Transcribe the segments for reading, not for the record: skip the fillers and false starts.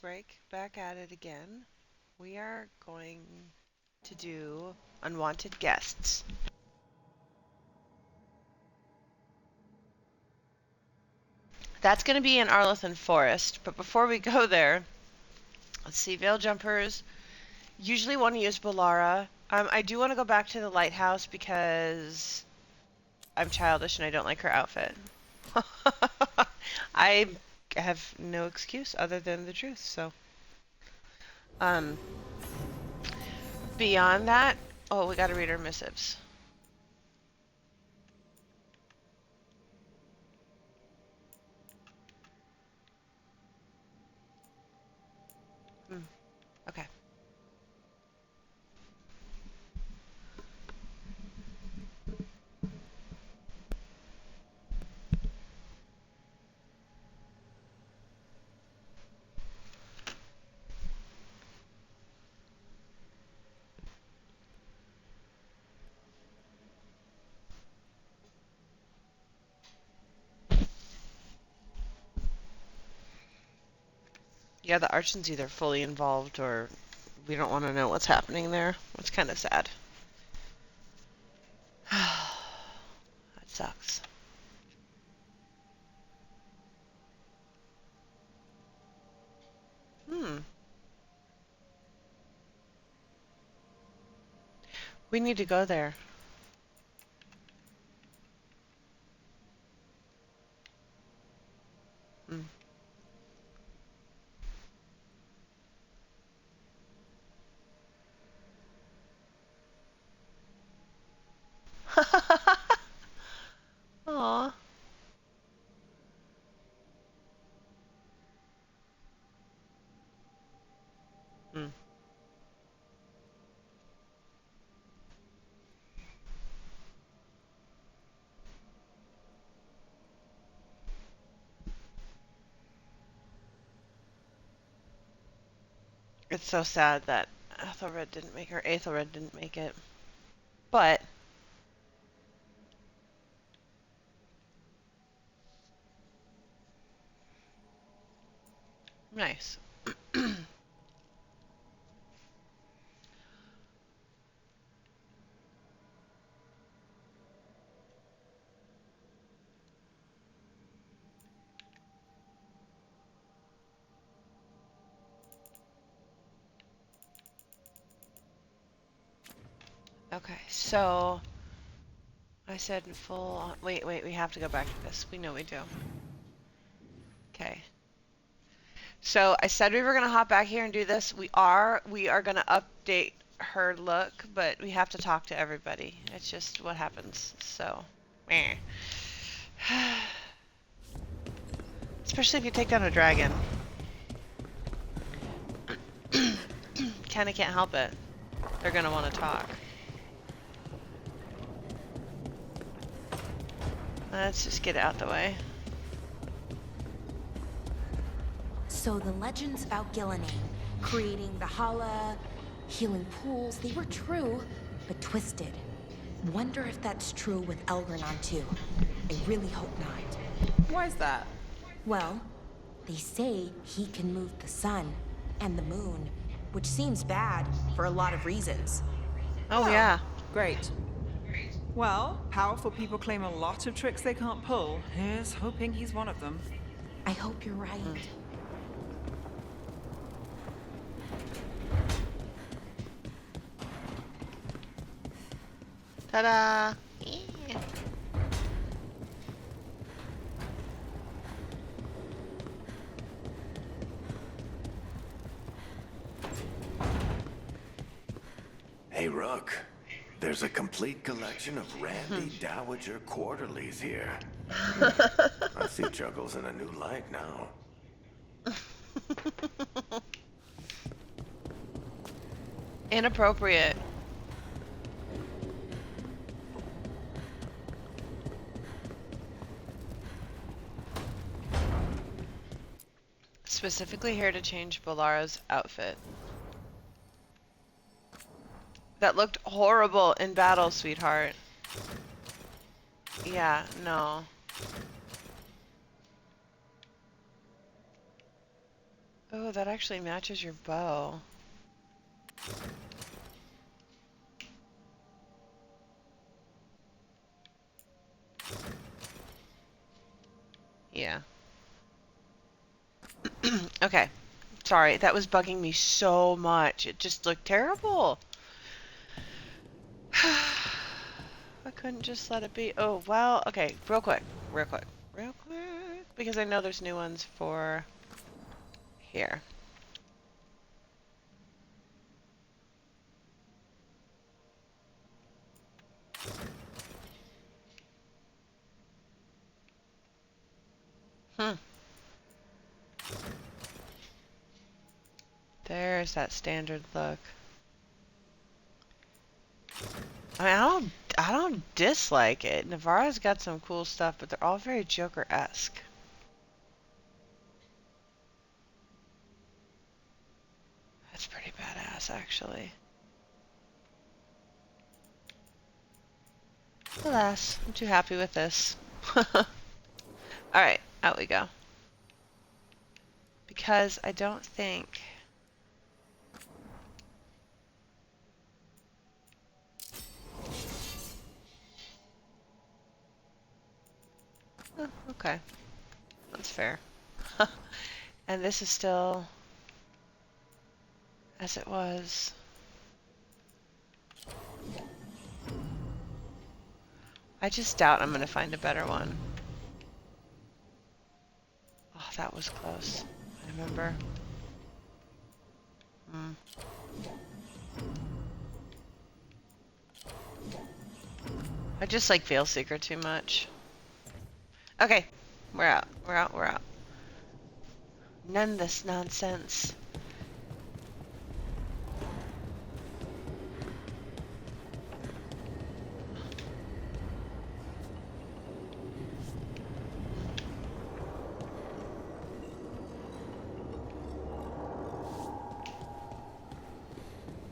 break. Back at it again. We are going to do Unwanted Guests. That's going to be in Arlathan Forest, but before we go there, let's see, Veil Jumpers usually want to use Bolara. I do want to go back to the lighthouse because I'm childish and I don't like her outfit. I have no excuse other than the truth, so. Um, Beyond that, oh, we gotta read our missives. Hmm, okay. Yeah, the Archon's either fully involved or we don't want to know what's happening there. It's kind of sad. That sucks. Hmm. We need to go there. Hmm. Aw. Hmm. It's so sad that Ethelred didn't make her. Aethelred didn't make it. But nice. Okay, so I said full on. Wait, we have to go back to this. We know we do. Okay. So I said we were gonna hop back here and do this. We are gonna update her look, but we have to talk to everybody. It's just what happens. So, meh. Especially if you take down a dragon. Kinda can't help it. They're gonna want to talk. Let's just get out the way. So the legends about Gillenay, creating the Hala, healing pools, they were true, but twisted. Wonder if that's true with Elgernon too. I really hope not. Why is that? Well, they say he can move the sun and the moon, which seems bad for a lot of reasons. Oh yeah. Great. Well, powerful people claim a lot of tricks they can't pull. Here's hoping he's one of them. I hope you're right. Ta-da! Yeah. Hey, Rook. There's a complete collection of Randy Dowager quarterlies here. I see Juggles in a new light now. Inappropriate. Specifically here to change Bolara's outfit. That looked horrible in battle, sweetheart. Yeah, no. Oh, that actually matches your bow. Yeah. Okay. Sorry, that was bugging me so much. It just looked terrible. I couldn't just let it be. Oh, well, okay, real quick, because I know there's new ones for here. There's that standard look. I mean, I don't dislike it. Navarro's got some cool stuff, but they're all very Joker-esque. That's pretty badass, actually. Alas, I'm too happy with this. Alright, out we go. Because I don't think... Oh, okay. That's fair. And this is still as it was. I just doubt I'm going to find a better one. Oh, that was close. I remember. I just like Veilseeker too much. Okay, we're out. We're out. We're out. None of this nonsense.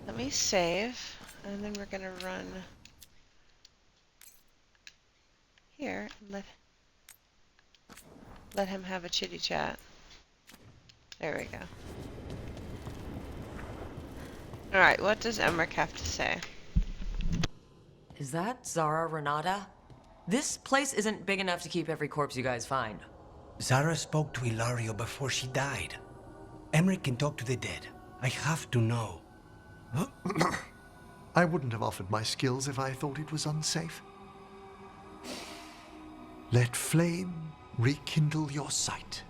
Let me save, and then we're gonna run here and let him have a chitty chat. There we go. Alright, what does Emmerich have to say? Is that Zara Renata? This place isn't big enough to keep every corpse you guys find. Zara spoke to Ilario before she died. Emmerich can talk to the dead. I have to know. I wouldn't have offered my skills if I thought it was unsafe. Let flame rekindle your sight.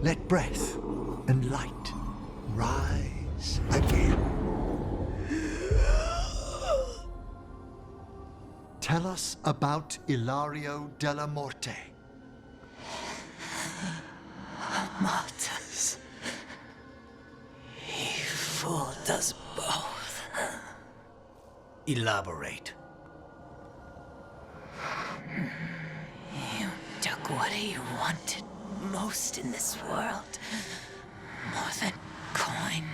Let breath and light rise again. Tell us about Ilario della Morte. Martyrs. He fooled us both. Elaborate. You took what he wanted most in this world. More than coin,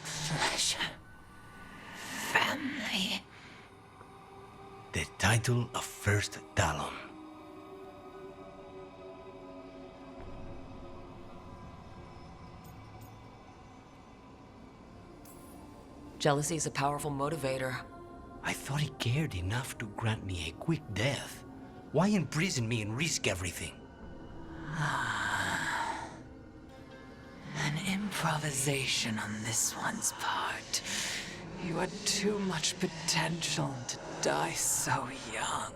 pleasure, family. The title of First Talon. Jealousy is a powerful motivator. I thought he cared enough to grant me a quick death. Why imprison me and risk everything? An improvisation on this one's part. You had too much potential to die so young.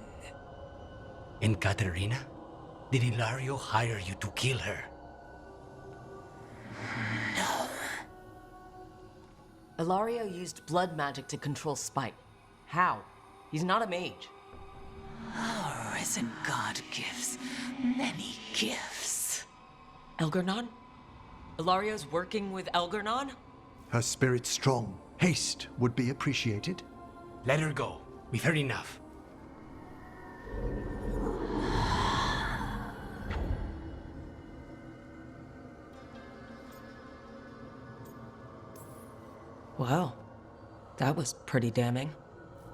And Katerina? Did Ilario hire you to kill her? No. Ilario used blood magic to control Spike. How? He's not a mage. Our risen god gives many gifts. Elgernon? Ilario's working with Elgernon? Her spirit strong. Haste would be appreciated. Let her go. We've heard enough. Wow. That was pretty damning.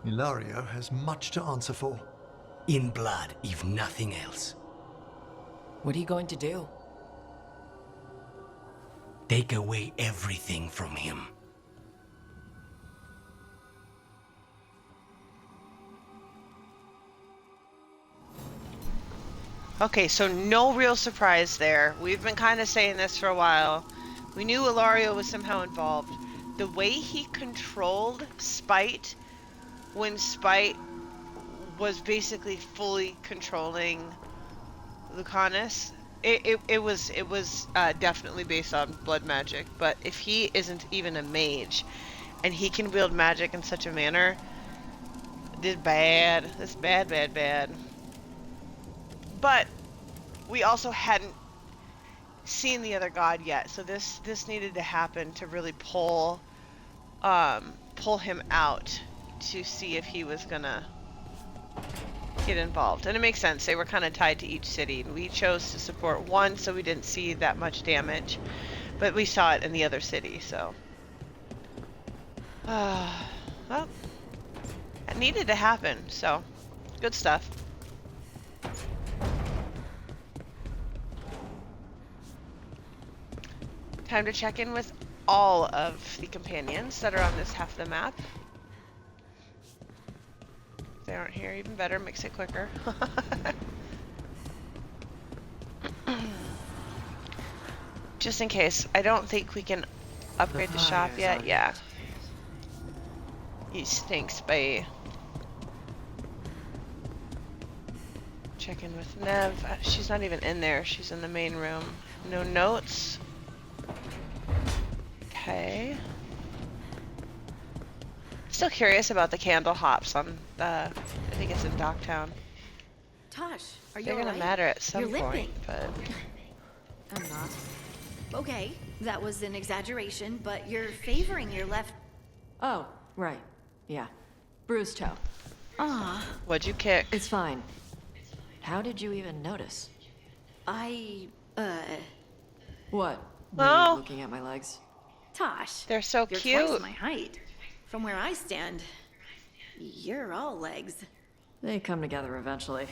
Ilario has much to answer for. In blood, if nothing else. What are you going to do? Take away everything from him. Okay, so no real surprise there. We've been kind of saying this for a while. We knew Ilario was somehow involved. The way he controlled Spite when Spite was basically fully controlling Lucanus, it was definitely based on blood magic. But if he isn't even a mage, and he can wield magic in such a manner, this is bad. This is bad, bad, bad. But we also hadn't seen the other god yet, so this needed to happen to really pull him out to see if he was gonna get involved. And it makes sense. They were kind of tied to each city, and we chose to support one, so we didn't see that much damage. But we saw it in the other city, so well, it needed to happen. So good stuff. Time to check in with all of the companions that are on this half of the map. If they aren't here, even better, makes it quicker. Just in case, I don't think we can upgrade the shop yet. Yeah. He stinks, bae. Check in with Nev. She's not even in there. She's in the main room. No notes. Okay. Still curious about the candle hops on the, I think it's in Docktown. Tosh, are you They're gonna alright? matter at some You're point, limping. but I'm not. Okay, that was an exaggeration, but you're favoring your left. Oh, right. Yeah. Bruised toe. Ah, what'd you kick? It's fine. How did you even notice? I, What? Were Oh. you looking at my legs? Tosh. They're so You're cute. twice my height. From where I stand, you're all legs. They come together eventually.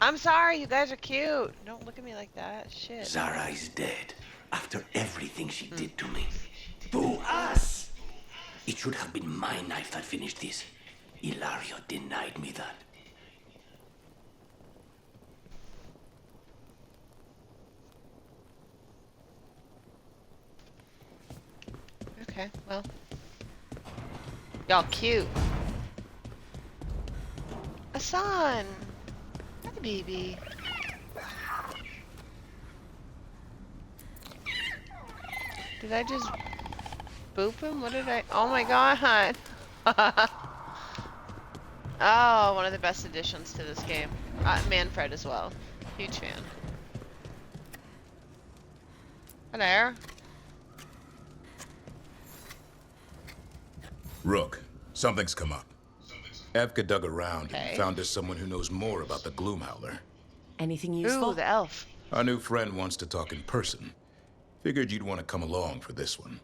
I'm sorry, you guys are cute. Don't look at me like that. Shit. Zara is dead after everything she did to me. To us! It should have been my knife that finished this. Ilario denied me that. Okay, well. Y'all cute. Asan! Hi, baby. Did I just boop him? What did I? Oh my god! Oh, one of the best additions to this game. Manfred as well. Huge fan. Hello. Rook, something's come up. Evka dug around Okay. and found us someone who knows more about the Gloomhowler. Anything useful? Ooh, the elf. Our new friend wants to talk in person. Figured you'd want to come along for this one.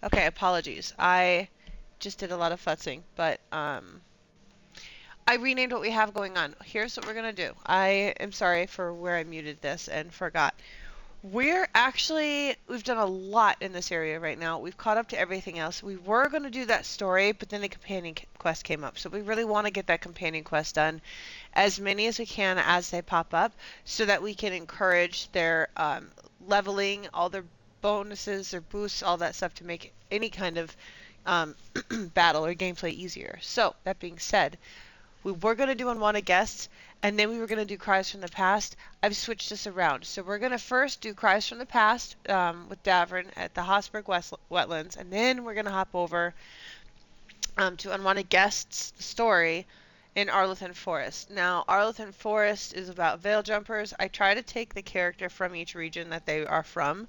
Okay, apologies. I just did a lot of futzing, but I renamed what we have going on. Here's what we're gonna do. I am sorry for where I muted this and forgot. We've done a lot in this area right now. We've caught up to everything else. We were going to do that story, but then the companion quest came up. So we really want to get that companion quest done, as many as we can as they pop up, so that we can encourage their leveling, all their bonuses, their boosts, all that stuff to make any kind of battle or gameplay easier. So, that being said, we were going to do Unwanted Guests, and then we were going to do Cries from the Past. I've switched this around. So we're going to first do Cries from the Past with Davrin at the Hosberg Wetlands, and then we're going to hop over to Unwanted Guests story in Arlathan Forest. Now, Arlathan Forest is about veil jumpers. I try to take the character from each region that they are from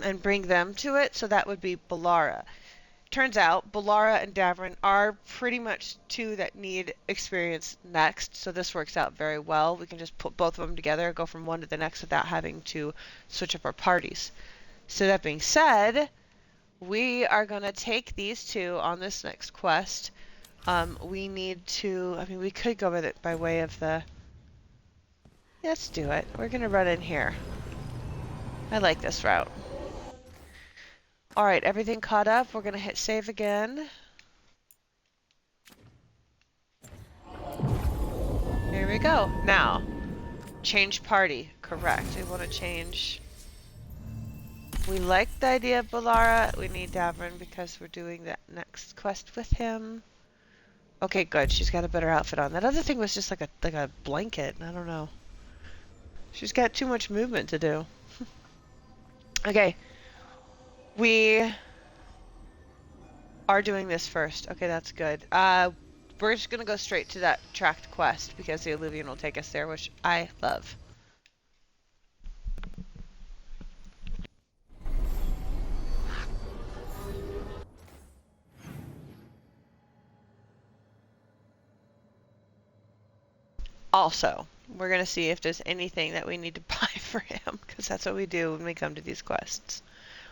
and bring them to it, so that would be Balara. Turns out Balara and Davrin are pretty much two that need experience next, so this works out very well. We can just put both of them together, go from one to the next without having to switch up our parties. So that being said, we are going to take these two on this next quest. We need to, I mean, we could go with it by way of the... Yeah, let's do it. We're going to run in here. I like this route. Alright, everything caught up. We're going to hit save again. Here we go. Now, change party. Correct. We want to change... We like the idea of Balara. We need Davrin because we're doing that next quest with him. Okay, good. She's got a better outfit on. That other thing was just like a blanket. I don't know. She's got too much movement to do. Okay. We are doing this first. Okay, that's good. We're just going to go straight to that tracked quest because the Illuvian will take us there, which I love. Also, we're going to see if there's anything that we need to buy for him, because that's what we do when we come to these quests.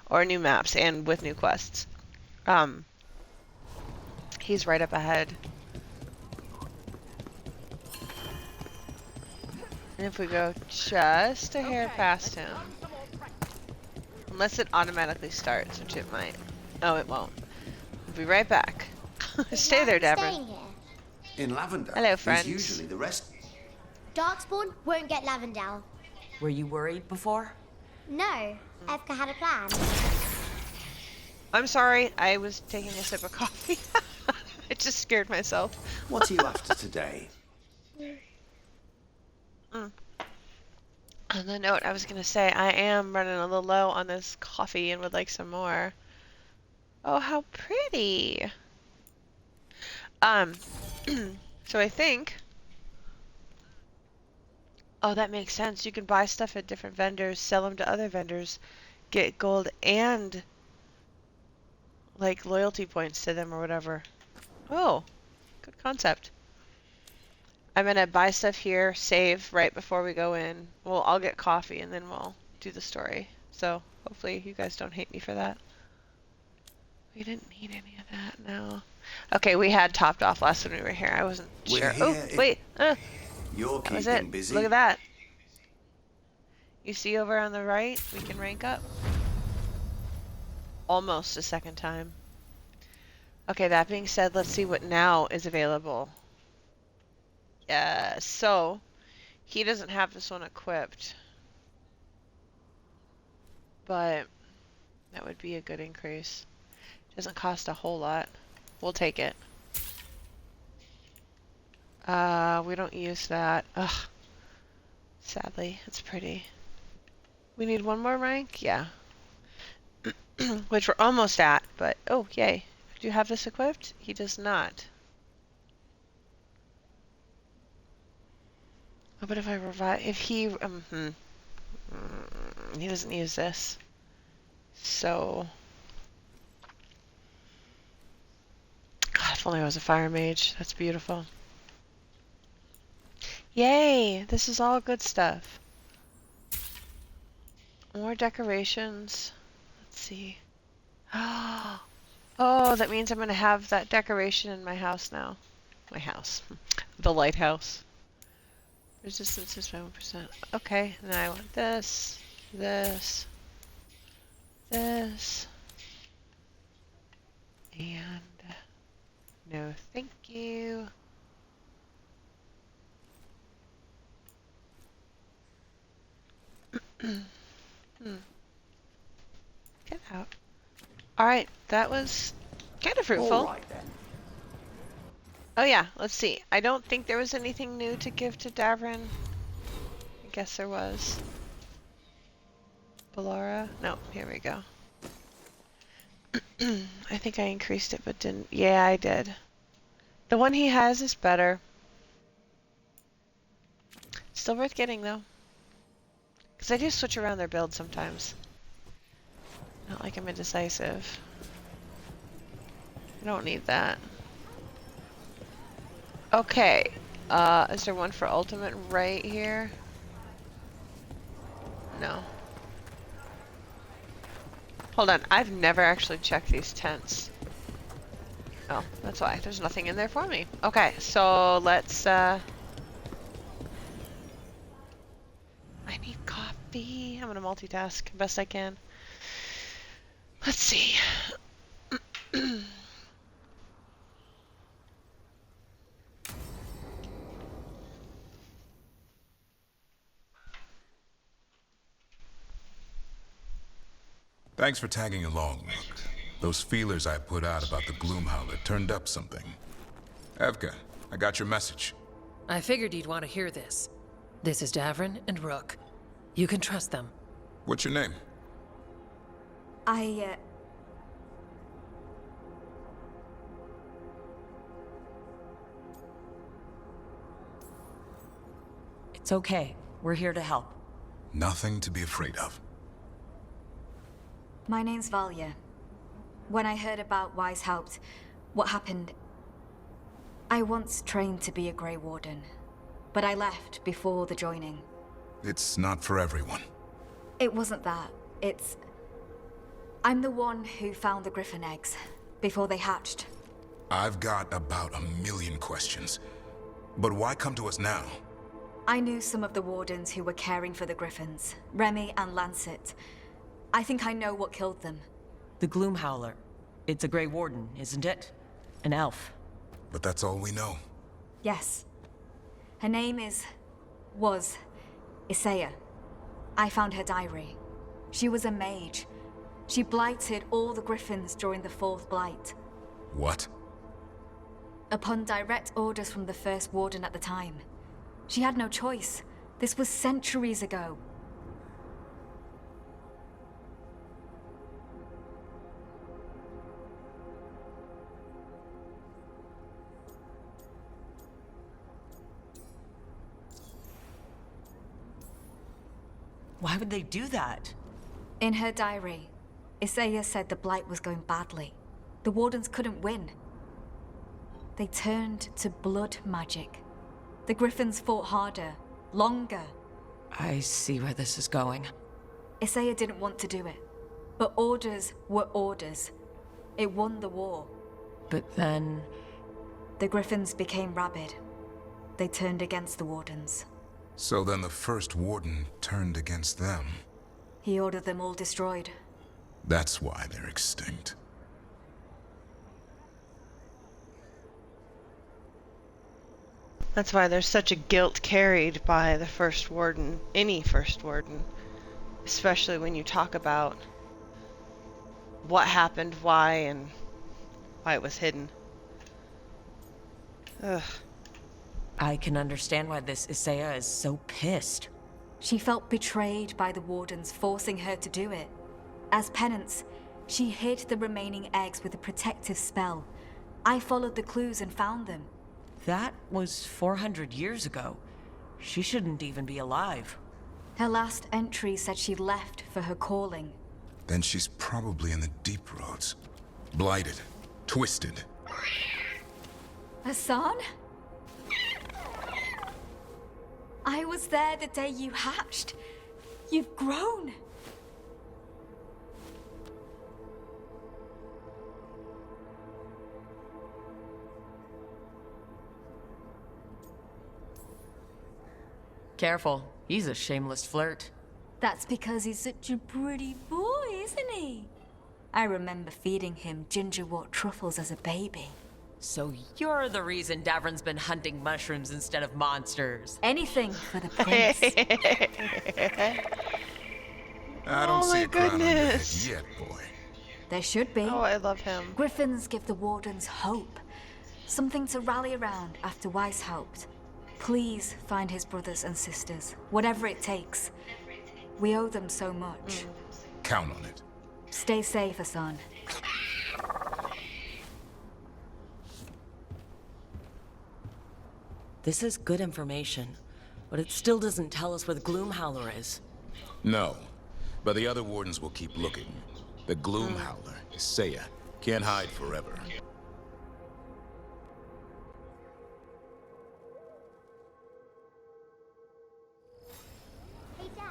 Or new maps, and with new quests. He's right up ahead. And if we go just a hair past him, unless it automatically starts, which it might. Oh, it won't. We'll be right back. Stay there, Davrin. In Lavender, hello, friends. there's usually the rest. Darkspawn won't get Lavendale. Were you worried before? No, Evka had a plan. I'm sorry, I was taking a sip of coffee. I just scared myself. What are you after today? On the note, I was going to say, I am running a little low on this coffee and would like some more. Oh, how pretty. So I think... Oh, that makes sense. You can buy stuff at different vendors, sell them to other vendors, get gold and like loyalty points to them or whatever. Oh, good concept. I'm gonna buy stuff here, save right before we go in. Well, I'll get coffee and then we'll do the story. So hopefully you guys don't hate me for that. We didn't need any of that, no. Okay, we had topped off last when we were here. I wasn't sure. Oh, wait. You're that was keeping it. busy. Look at that. You see over on the right, we can rank up. Almost a second time. Okay, that being said, let's see what now is available. So, he doesn't have this one equipped. But, that would be a good increase. Doesn't cost a whole lot. We'll take it. We don't use that. Ugh. Sadly, it's pretty. We need one more rank? Yeah. Which we're almost at, but oh, yay. Do you have this equipped? He does not. Oh, but if I revive, if he, he doesn't use this. So, God, if only I was a fire mage. That's beautiful. Yay! This is all good stuff. More decorations. Let's see. Oh, that means I'm going to have that decoration in my house now. My house. The lighthouse. Resistance is 7%. Okay, now I want this, this, this, and no thank you. Get out. Alright, that was kind of fruitful. All right, then. Oh yeah, let's see. I don't think there was anything new to give to Davrin. I guess there was. Balara? No, here we go. I think I increased it but didn't. Yeah, I did. The one he has is better. Still worth getting though. Because I do switch around their build sometimes. Not like I'm indecisive. I don't need that. Okay. Is there one for ultimate right here? No. Hold on, I've never actually checked these tents. Oh, that's why. There's nothing in there for me. Okay, so let's, I need coffee. I'm gonna multitask best I can. Let's see. Thanks for tagging along, Rook. Those feelers I put out about the Gloomhowler turned up something. Evka, I got your message. I figured you'd want to hear this. This is Davrin and Rook. You can trust them. What's your name? It's okay. We're here to help. Nothing to be afraid of. My name's Valya. When I heard about Wise Helped, what happened... I once trained to be a Grey Warden, but I left before the joining. It's not for everyone. It wasn't that. It's... I'm the one who found the Griffin eggs, before they hatched. I've got about 1,000,000 questions. But why come to us now? I knew some of the Wardens who were caring for the Griffins, Remy and Lancet. I think I know what killed them. The Gloomhowler. It's a Grey Warden, isn't it? An elf. But that's all we know. Yes. Her name was Isaiah. I found her diary. She was a mage. She blighted all the Griffins during the Fourth Blight. What? Upon direct orders from the First Warden at the time. She had no choice. This was centuries ago. Why would they do that? In her diary, Isaiah said the Blight was going badly. The Wardens couldn't win. They turned to blood magic. The Griffins fought harder, longer. I see where this is going. Isaiah didn't want to do it, but orders were orders. It won the war. But then... The Griffins became rabid. They turned against the Wardens. So then the First Warden turned against them. He ordered them all destroyed. That's why they're extinct. That's why there's such a guilt carried by the First Warden, any First Warden. Especially when you talk about what happened, why, and why it was hidden. Ugh. I can understand why this Isaiah is so pissed. She felt betrayed by the Wardens forcing her to do it. As penance, she hid the remaining eggs with a protective spell. I followed the clues and found them. That was 400 years ago. She shouldn't even be alive. Her last entry said she left for her calling. Then she's probably in the deep roads. Blighted. Twisted. Hassan? I was there the day you hatched. You've grown. Careful, he's a shameless flirt. That's because he's such a pretty boy, isn't he? I remember feeding him gingerwort truffles as a baby. So you're the reason Davron's been hunting mushrooms instead of monsters. Anything for the prince. I don't see a crown on your head yet, boy. There should be. Oh, I love him. Griffins give the Wardens hope. Something to rally around after Weishaupt. Please find his brothers and sisters, whatever it takes. We owe them so much. Count on it. Stay safe, Hassan. This is good information, but it still doesn't tell us where the Gloomhowler is. No, but the other wardens will keep looking. The Gloomhowler, Isaiah, can't hide forever. Hey, Dad.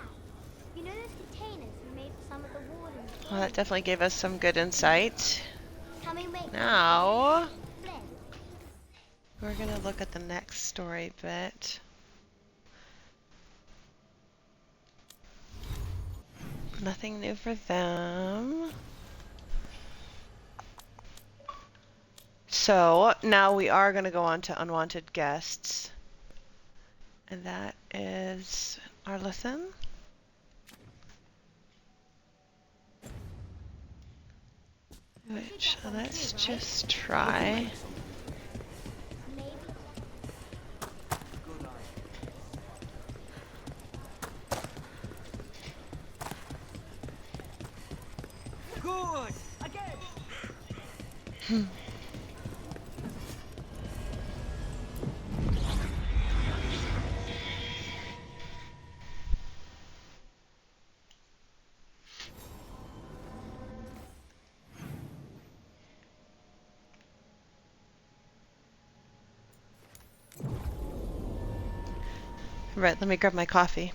You know those containers we made for some of the wardens? Well, that definitely gave us some good insight. Can we make Now, flip? we're gonna look at the next story bit. Nothing new for them. So now we are going to go on to unwanted guests. And that is Arlathan. Which, let's just try. Good! Again! Right, let me grab my coffee.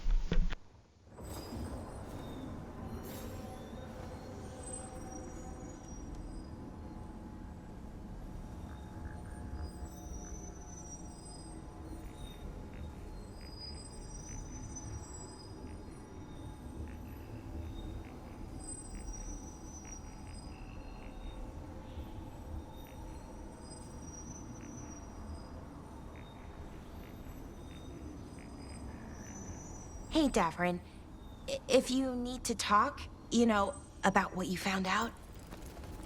Hey, Davron. If you need to talk, about what you found out,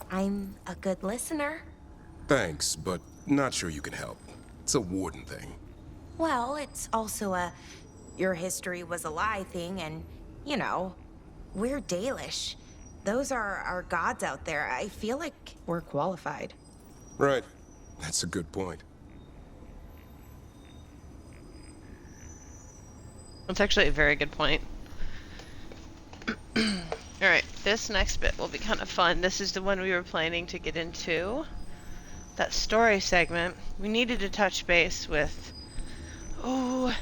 I'm a good listener. Thanks, but not sure you can help. It's a warden thing. Well, it's also a your history was a lie thing, and, we're Dalish. Those are our gods out there. I feel like we're qualified. Right. That's a good point. That's actually a very good point. Alright, this next bit will be kind of fun. This is the one we were planning to get into. That story segment. We needed to touch base with... Oh...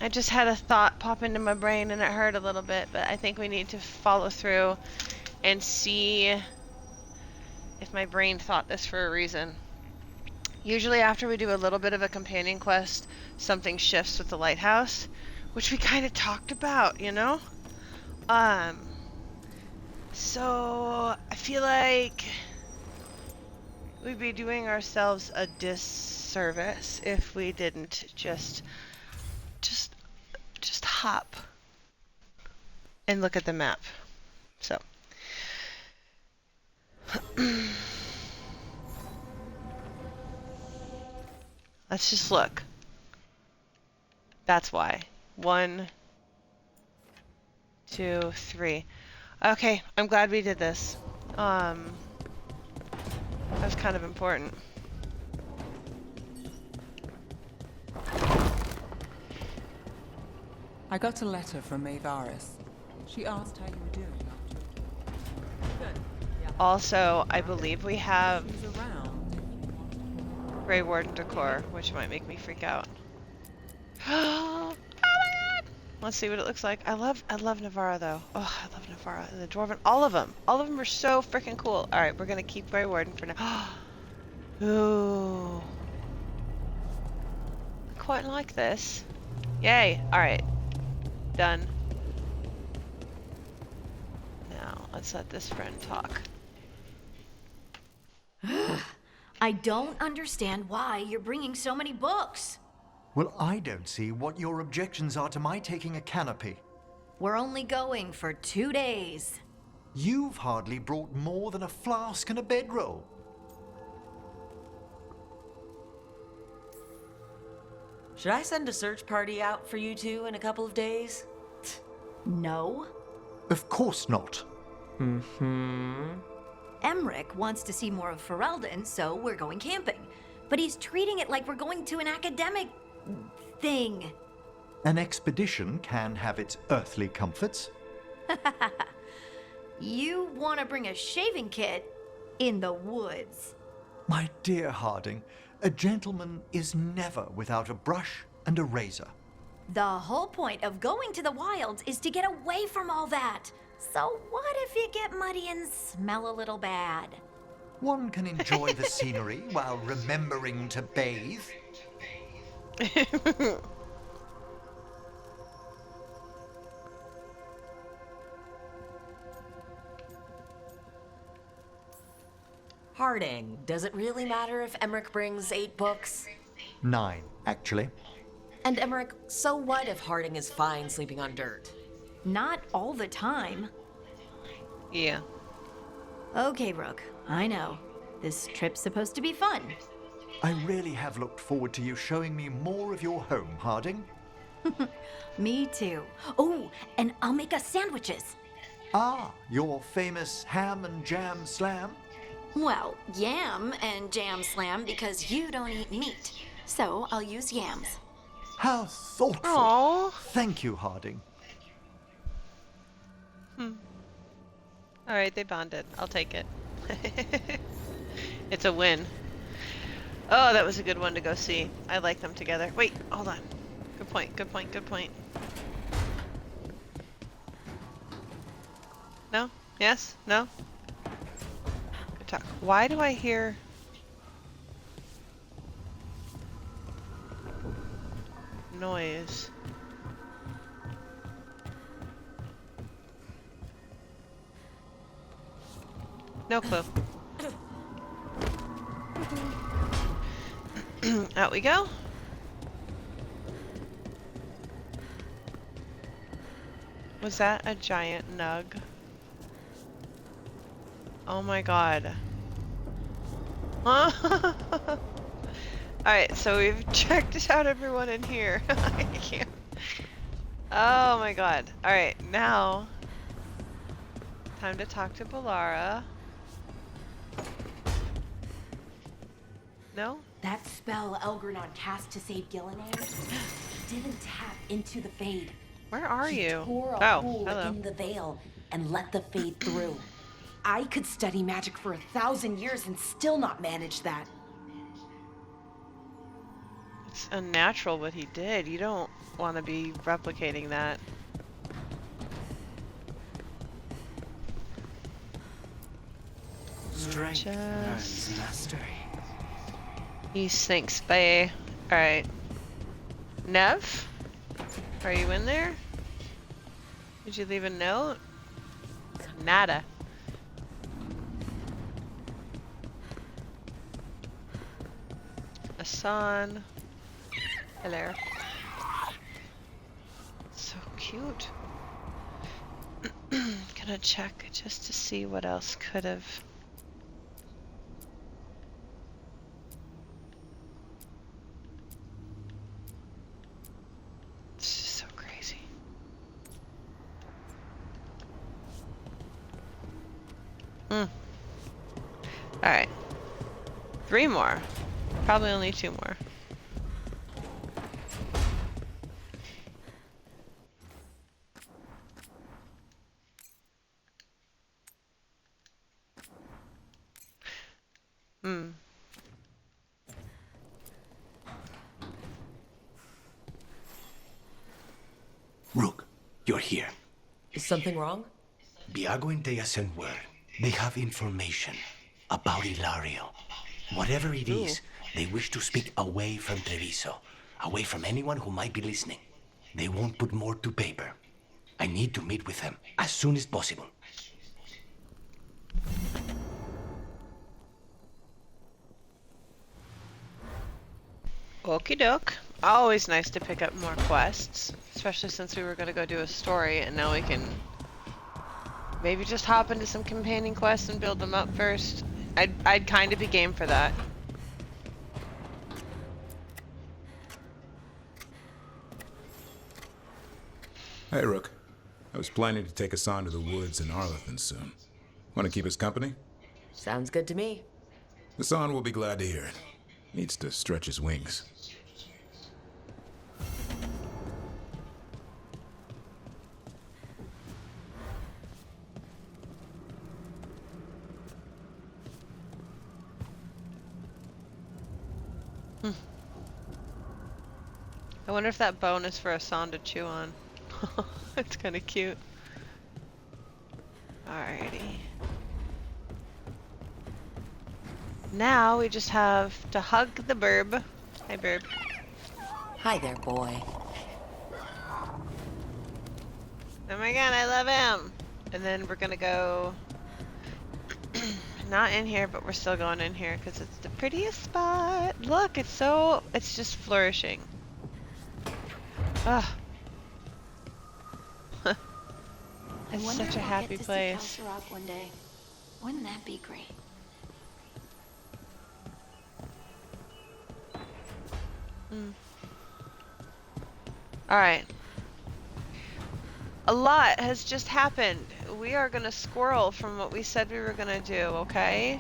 I just had a thought pop into my brain and it hurt a little bit, but I think we need to follow through and see if my brain thought this for a reason. Usually after we do a little bit of a companion quest, something shifts with the lighthouse, which we kind of talked about, So I feel like we'd be doing ourselves a disservice if we didn't just hop and look at the map. So let's just look. That's why. 1, 2, 3. Okay, I'm glad we did this. That was kind of important. I got a letter from Maevaris. She asked how you were doing after. Good. Yeah. Also, I believe we have She's around. Grey Warden decor, which might make me freak out. Oh my god! Let's see what it looks like. I love Navarra though. Oh, I love Navarra and the Dwarven. All of them are so freaking cool. All right, we're gonna keep Grey Warden for now. Ooh, quite like this. Yay. Alright. Done. Now, let's let this friend talk. I don't understand why you're bringing so many books. Well, I don't see what your objections are to my taking a canopy. We're only going for 2 days. You've hardly brought more than a flask and a bedroll. Should I send a search party out for you two in a couple of days? No. Of course not. Emmerich wants to see more of Ferelden, so we're going camping. But he's treating it like we're going to an academic thing. An expedition can have its earthly comforts. You want to bring a shaving kit in the woods. My dear Harding, a gentleman is never without a brush and a razor. The whole point of going to the wilds is to get away from all that. So what if you get muddy and smell a little bad? One can enjoy the scenery while remembering to bathe. Harding, does it really matter if Emmerich brings 8 books? 9, actually. And Emmerich, so what if Harding is fine sleeping on dirt? Not all the time. Yeah. Okay, Rook, I know. This trip's supposed to be fun. I really have looked forward to you showing me more of your home, Harding. Me too. Oh, and I'll make us sandwiches. Ah, your famous ham and jam slam? Well, yam and jam slam because you don't eat meat. So I'll use yams. How thoughtful. Aww. Thank you, Harding. Alright, they bonded. I'll take it. It's a win. Oh, that was a good one to go see. I like them together. Wait, hold on. Good point, good point, good point. No? Yes? No? Good talk. Why do I hear... noise? No clue. Out we go. Was that a giant nug? Oh my god. Alright, so we've checked out everyone in here. I can't. Oh my god. Alright, now time to talk to Balara. No? That spell Elgrenon cast to save Gillinan didn't tap into the Fade. Where are He you? tore a Oh, hole hello. in the veil and let the Fade through. I could study magic for 1,000 years and still not manage that. It's unnatural what he did. You don't want to be replicating that. Strength learns Just... mastery. He sinks, bae. Alright. Nev? Are you in there? Did you leave a note? Nada. Asan. Hello. So cute. Gonna check just to see what else could have. It's just so crazy. Alright. 3 more. Probably only 2 more. Rook, you're here. Is something wrong? Viago and Thea sent word. They have information about Ilario. Whatever it is, they wish to speak away from Treviso. away from anyone who might be listening. They won't put more to paper. I need to meet with them as soon as possible. Okie doke. Always nice to pick up more quests, especially since we were going to go do a story, and now we can maybe just hop into some companion quests and build them up first. I'd kind of be game for that. Hey, Rook. I was planning to take us on to the woods in Arlathan soon. Want to keep us company? Sounds good to me. Hassan will be glad to hear it. Needs to stretch his wings. I wonder if that bone is for Hassan to chew on. It's kind of cute. Alrighty. Now we just have to hug the burb. Hi, burb. Hi there, boy. Oh my god, I love him! And then we're gonna go... not in here, but we're still going in here because it's the prettiest spot. Look, it's just flourishing. Ugh. It's such a happy place. Rock one day. Wouldn't that be great? Alright. A lot has just happened. We are gonna squirrel from what we said we were gonna do, okay?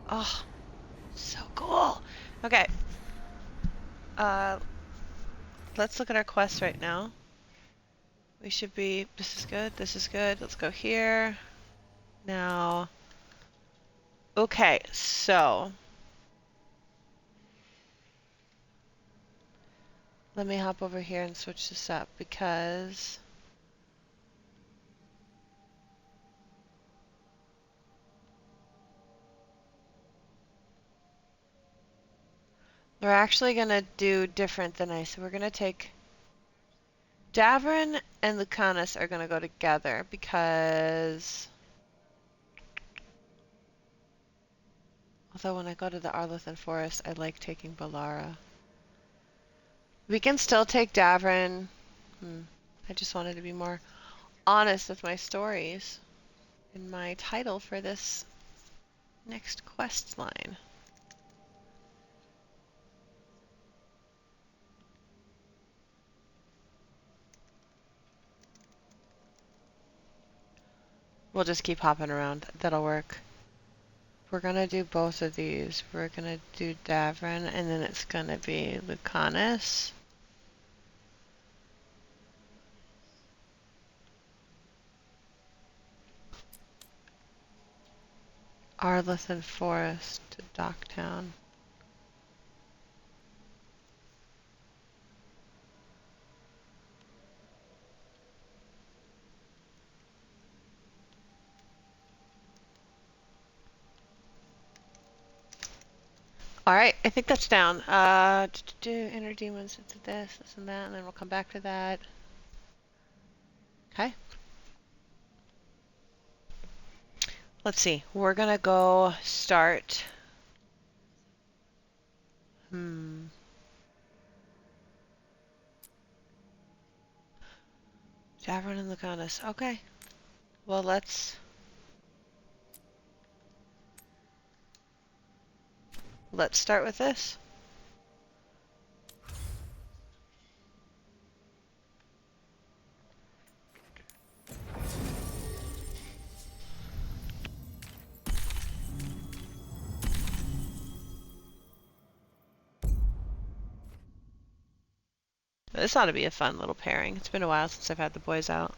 Oh, so cool. Okay. Let's look at our quest right now. We should be, this is good, this is good. Let's go here. Now, okay, so. Let me hop over here and switch this up because we're actually gonna do different than I said. We're gonna take Davrin and Lucanus are gonna go together because although when I go to the Arlathan forest, I like taking Balara. We can still take Davrin. I just wanted to be more honest with my stories in my title for this next quest line. We'll just keep hopping around. That'll work. We're gonna do both of these. We're gonna do Davrin, and then it's gonna be Lucanus. Arlathan Forest to Docktown. Alright, I think that's down. Inner demons, it's this and that, and then we'll come back to that. Okay. Let's see. We're gonna go start. Davrin and Lucanus. Okay. Well, let's start with this. This ought to be a fun little pairing. It's been a while since I've had the boys out.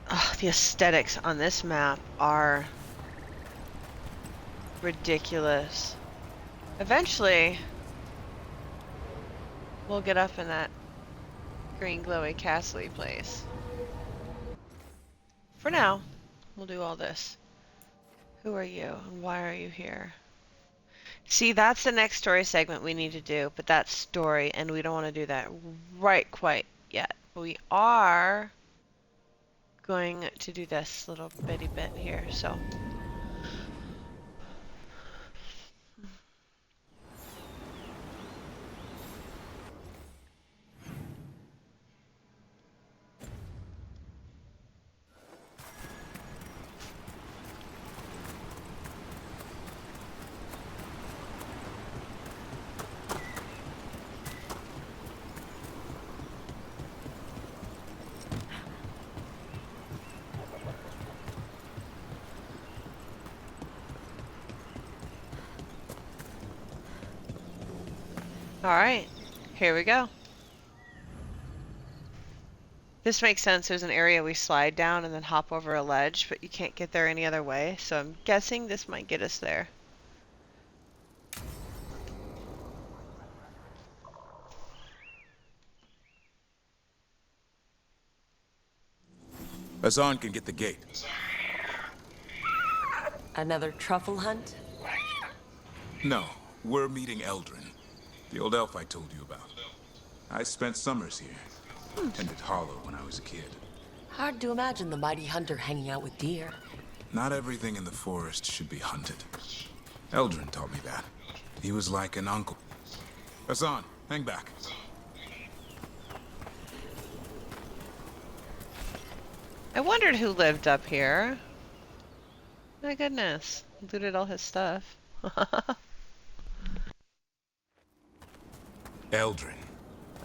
Oh, the aesthetics on this map are ridiculous. Eventually, we'll get up in that green glowy castle-y place. For now, we'll do all this. Who are you and why are you here? See, that's the next story segment we need to do, but that's story, and we don't want to do that right quite yet. We are going to do this little bitty bit here, so. Alright, here we go. This makes sense. There's an area we slide down and then hop over a ledge, but you can't get there any other way, so I'm guessing this might get us there. Hassan can get the gate. Another truffle hunt? No, we're meeting Eldrin, the old elf I told you about. I spent summers here. Tended Hollow when I was a kid. Hard to imagine the mighty hunter hanging out with deer. Not everything in the forest should be hunted. Eldrin taught me that. He was like an uncle. Hassan, hang back. I wondered who lived up here. My goodness. Looted all his stuff. Eldrin,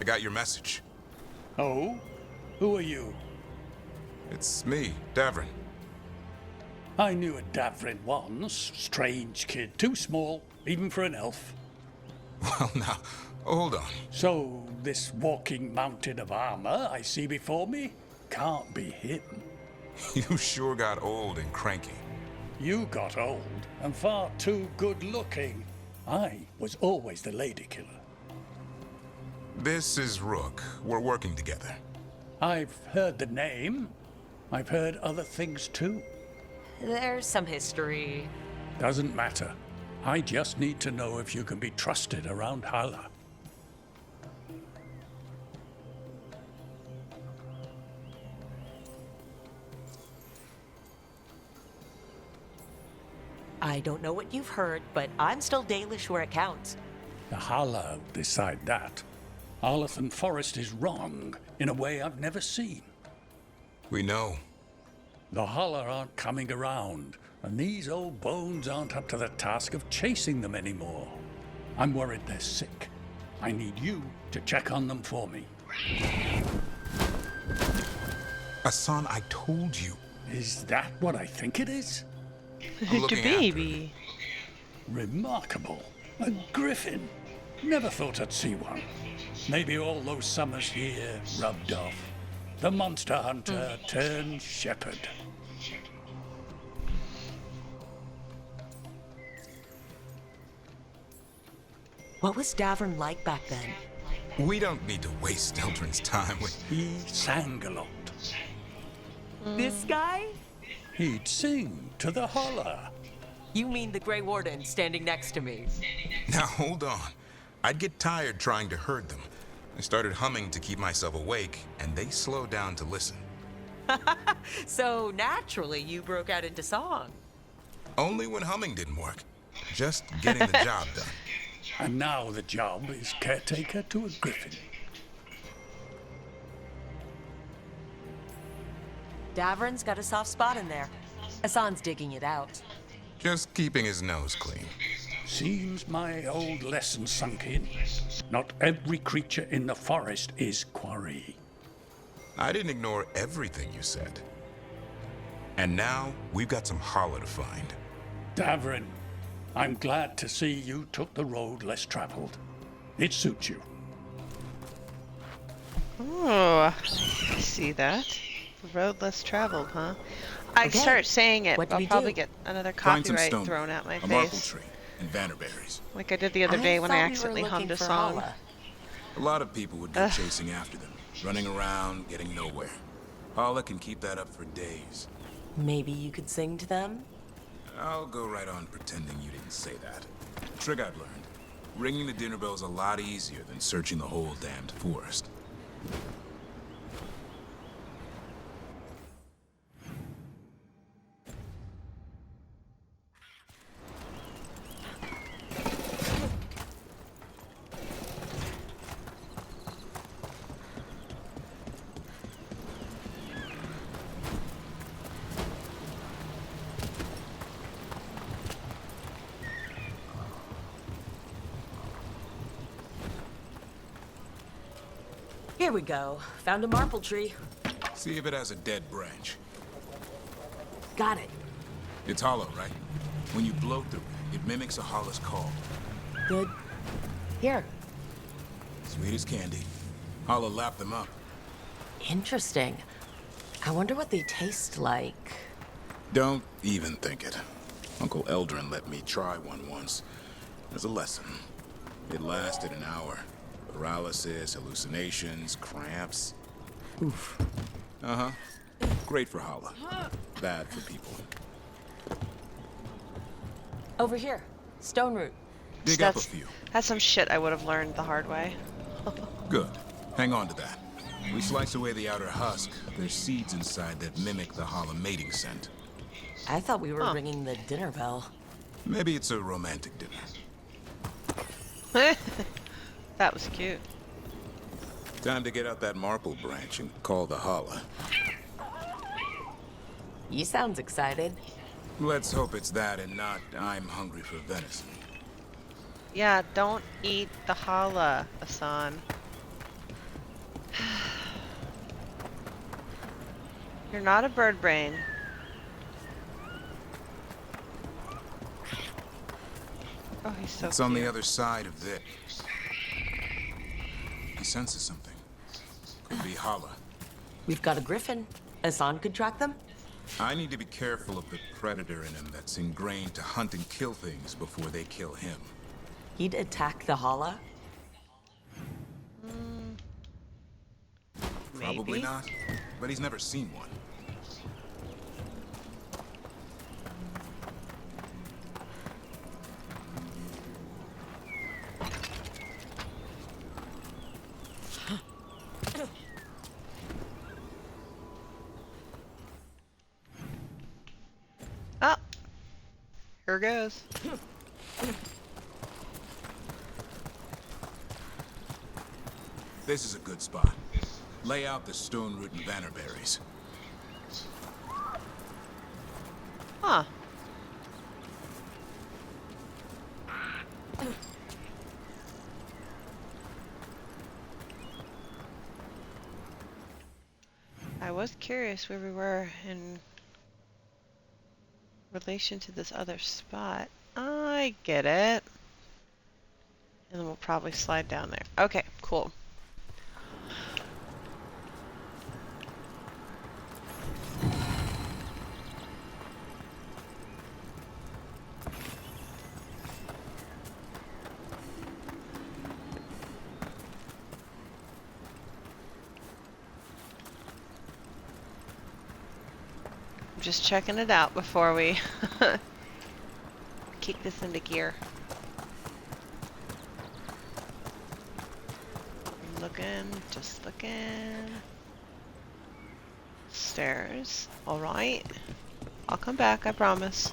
I got your message. Oh? Who are you? It's me, Davrin. I knew a Davrin once. Strange kid. Too small, even for an elf. Well, now, hold on. So, this walking mountain of armor I see before me can't be him. You sure got old and cranky. You got old and far too good looking. I was always the lady killer. This is Rook. We're working together. I've heard the name. I've heard other things too. There's some history. Doesn't matter. I just need to know if you can be trusted around Hala. I don't know what you've heard, but I'm still Dalish where it counts. The Hala decide that. Arlathan Forest is wrong in a way I've never seen. We know. The Hala aren't coming around, and these old bones aren't up to the task of chasing them anymore. I'm worried they're sick. I need you to check on them for me. Hassan, I told you. Is that what I think it is? I'm looking baby. Remarkable. A griffin. Never thought I'd see one. Maybe all those summers here rubbed off. The monster hunter turned shepherd. What was Davrin like back then? We don't need to waste Eldrin's time with... He sang a lot. This guy? He'd sing to the holler. You mean the Grey Warden standing next to me? Now, hold on. I'd get tired trying to herd them. I started humming to keep myself awake, and they slowed down to listen. So, naturally, you broke out into song. Only when humming didn't work. Just getting the job done. And now the job is caretaker to a griffin. Davrin's got a soft spot in there. Hassan's digging it out. Just keeping his nose clean. Seems my old lesson sunk in. Not every creature in the forest is quarry. I didn't ignore everything you said. And now, we've got some hollow to find. Davrin, I'm glad to see you took the road less traveled. It suits you. Oh, I see that. The road less traveled, huh? I start saying it, I'll probably get another copyright thrown at my a marble face. tree and vanderberries. Like I did the other day when I accidentally hummed a song. A lot of people would go chasing after them, running around, getting nowhere. Hala can keep that up for days. Maybe you could sing to them? I'll go right on pretending you didn't say that. Trick I've learned. Ringing the dinner bell's a lot easier than searching the whole damned forest. Here we go. Found a marple tree. See if it has a dead branch. Got it. It's hollow, right? When you blow through it, it mimics a hollow's call. Good. Here. Sweet as candy. Holla lapped them up. Interesting. I wonder what they taste like. Don't even think it. Uncle Eldrin let me try one once. As a lesson. It lasted an hour. Paralysis, hallucinations, cramps. Oof. Uh-huh. Great for Holla. Bad for people. Over here. Stone root. Dig up a few. That's some shit I would have learned the hard way. Good. Hang on to that. We slice away the outer husk. There's seeds inside that mimic the Holla mating scent. I thought we were ringing the dinner bell. Maybe it's a romantic dinner. That was cute. Time to get out that marple branch and call the Holla. You sounds excited. Let's hope it's that and not I'm hungry for venison. Yeah, don't eat the Holla, Hassan. You're not a bird brain. Oh, he's so It's cute. on the other side of this. He senses something. Could be Holla. We've got a griffin. Hassan could track them? I need to be careful of the predator in him that's ingrained to hunt and kill things before they kill him. He'd attack the Holla? Probably Maybe. not, but he's never seen one. Oh, here goes. This is a good spot. Lay out the stone root and bannerberries. Huh. I was curious where we were in relation to this other spot. I get it. And then we'll probably slide down there. Okay, cool. Just checking it out before we kick this into gear. Looking, just looking. Stairs. Alright. I'll come back, I promise.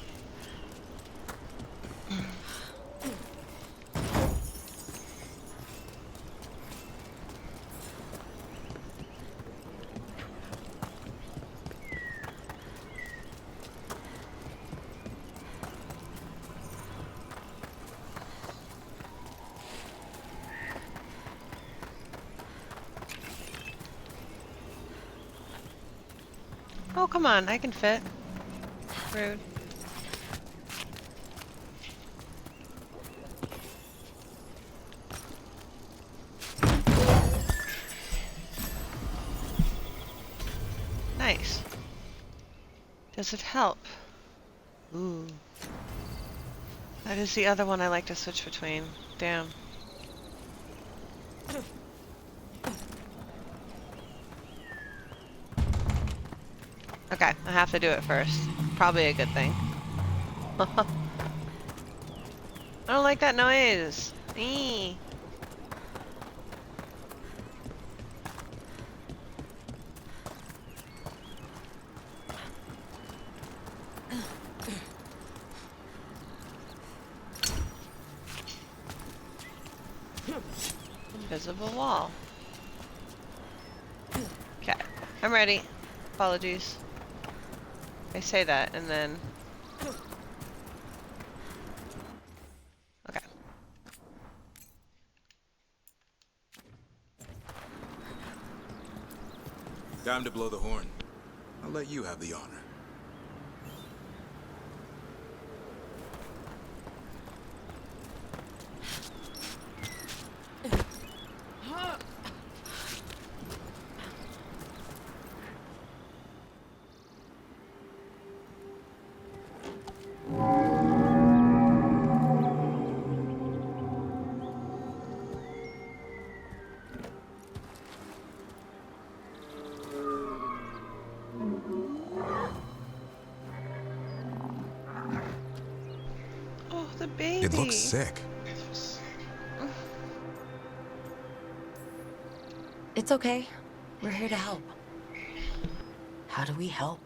Oh, come on, I can fit. Rude. Nice. Does it help? Ooh. That is the other one I like to switch between. Damn. Okay, I have to do it first. Probably a good thing. I don't like that noise. Eee. Invisible wall. Okay, I'm ready. Apologies. I say that and then... Okay. Time to blow the horn. I'll let you have the honor. Oh, the baby. It looks sick. It's okay. We're here to help. How do we help?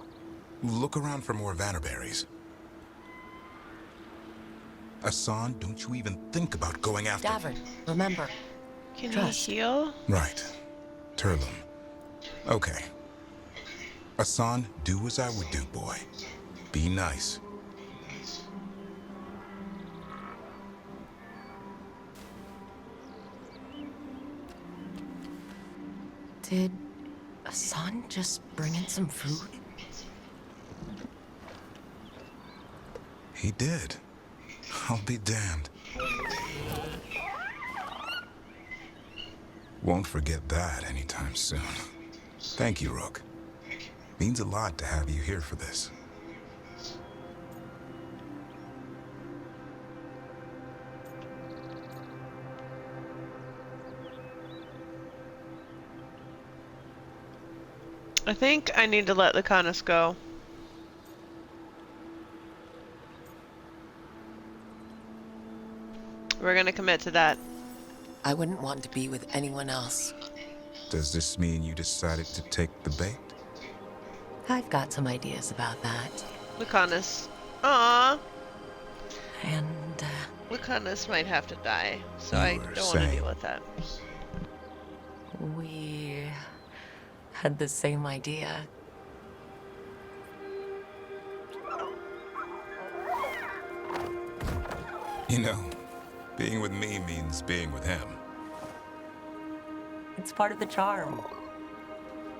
Look around for more Vannerberries. Asan, don't you even think about going after... Davern, remember. Can Trust. he heal? Right. Turlum. Okay. Asan, do as I would do, boy. Be nice. Did Asan just bring in some food? He did. I'll be damned. Won't forget that anytime soon. Thank you, Rook. Means a lot to have you here for this. I think I need to let the Canis go. We're gonna commit to that. I wouldn't want to be with anyone else. Does this mean you decided to take the bait? I've got some ideas about that. Lucanus. Aww. And, Lucanus might have to die, so You I were don't want to saying. deal with that. We had the same idea. You know, being with me means being with him. It's part of the charm.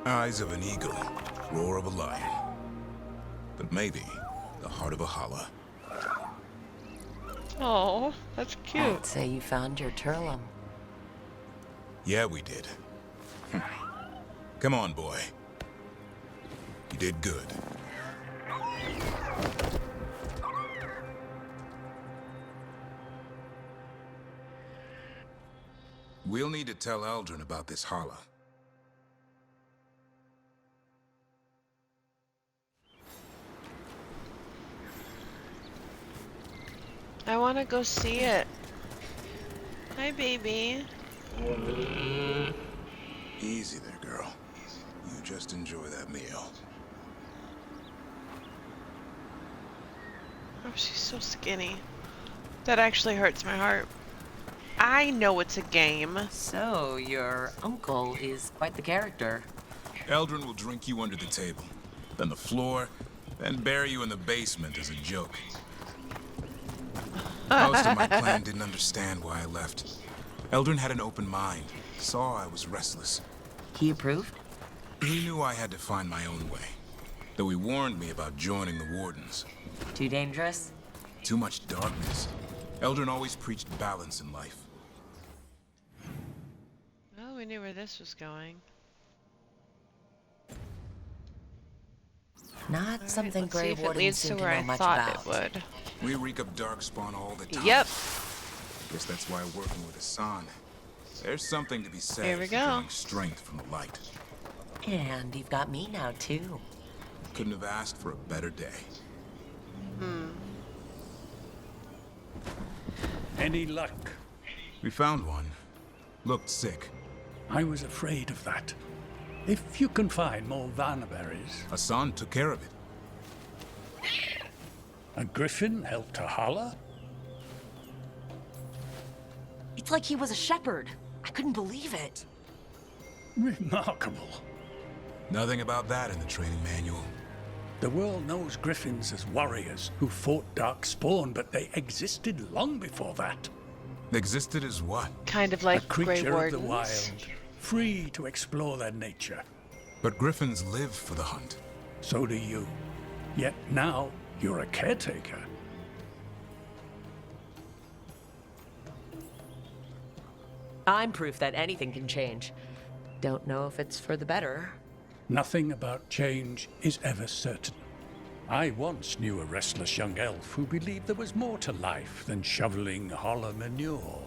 Eyes of an eagle, roar of a lion. But maybe the heart of a holla. Oh, that's cute. I'd say you found your Turlum. Yeah, we did. Come on, boy. You did good. We'll need to tell Eldrin about this holla. I want to go see it. Hi, baby. Easy there, girl. You just enjoy that meal. Oh, she's so skinny. That actually hurts my heart. I know it's a game. So, your uncle is quite the character. Eldrin will drink you under the table, then the floor, then bury you in the basement as a joke. Most of my clan didn't understand why I left. Eldrin had an open mind, saw I was restless. He approved? He knew I had to find my own way, though he warned me about joining the Wardens. Too dangerous? Too much darkness. Eldrin always preached balance in life. Well, we knew where this was going. Not something let's see Grey if it Wardens leads to seem to where know I much thought about. it would. We reek up darkspawn all the time. Yep. Guess that's why working with Asan, there's something to be said Here we for go. drawing strength from the light. And you've got me now, too. Couldn't have asked for a better day. Any luck? We found one. Looked sick. I was afraid of that. If you can find more Vanaberries. Hassan took care of it. A griffin helped her holler? It's like he was a shepherd. I couldn't believe it. Remarkable. Nothing about that in the training manual. The world knows griffins as warriors who fought Darkspawn, but they existed long before that. Existed as what? Kind of A like Grey creature of the Wardens. wild, free to explore their nature. But griffins live for the hunt. So do you. Yet now, you're a caretaker. I'm proof that anything can change. Don't know if it's for the better. Nothing about change is ever certain. I once knew a restless young elf who believed there was more to life than shoveling hollow manure.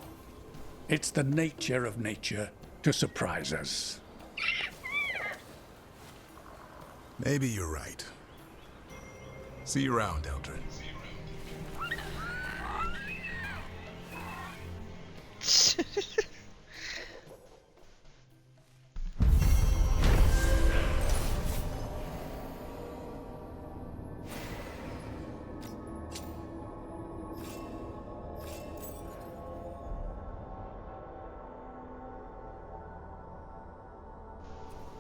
It's the nature of nature to surprise us. Maybe you're right. See you around, Eldrin.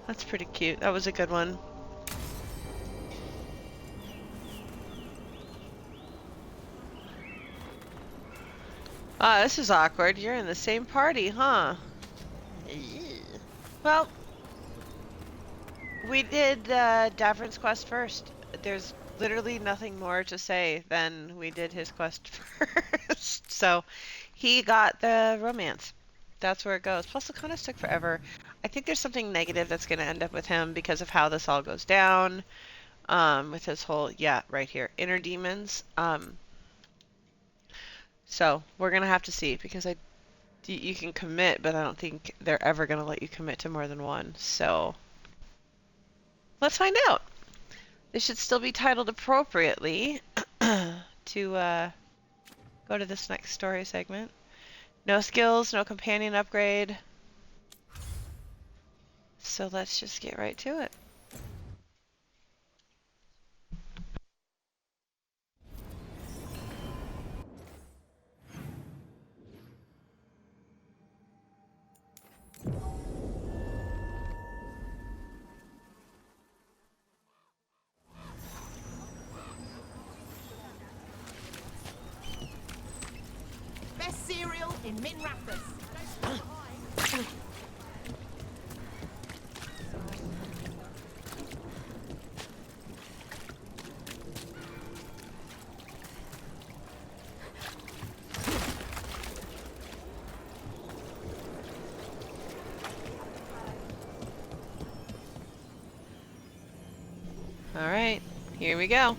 That's pretty cute. That was a good one. Ah, this is awkward. You're in the same party, huh? Well, we did Davrin's quest first. There's literally nothing more to say than we did his quest first. So, he got the romance. That's where it goes. Plus, it kind of took forever. I think there's something negative that's going to end up with him because of how this all goes down. With his whole, yeah, right here, inner demons. So we're going to have to see because you can commit, but I don't think they're ever going to let you commit to more than one. So let's find out. This should still be titled appropriately to go to this next story segment. No skills, no companion upgrade. So let's just get right to it. Best cereal in Min Rapids. All right, here we go.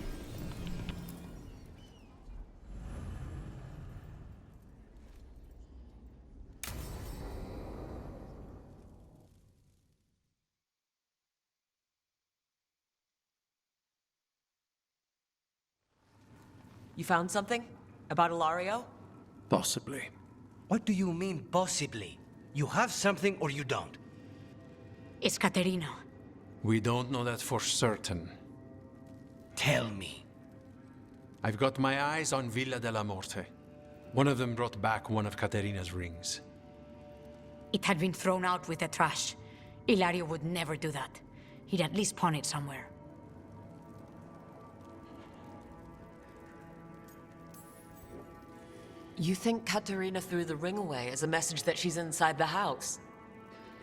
You found something? About Ilario? Possibly. What do you mean, possibly? You have something or you don't? It's Caterina. We don't know that for certain. Tell me. I've got my eyes on Villa della Morte. One of them brought back one of Caterina's rings. It had been thrown out with the trash. Ilario would never do that. He'd at least pawn it somewhere. You think Caterina threw the ring away as a message that she's inside the house?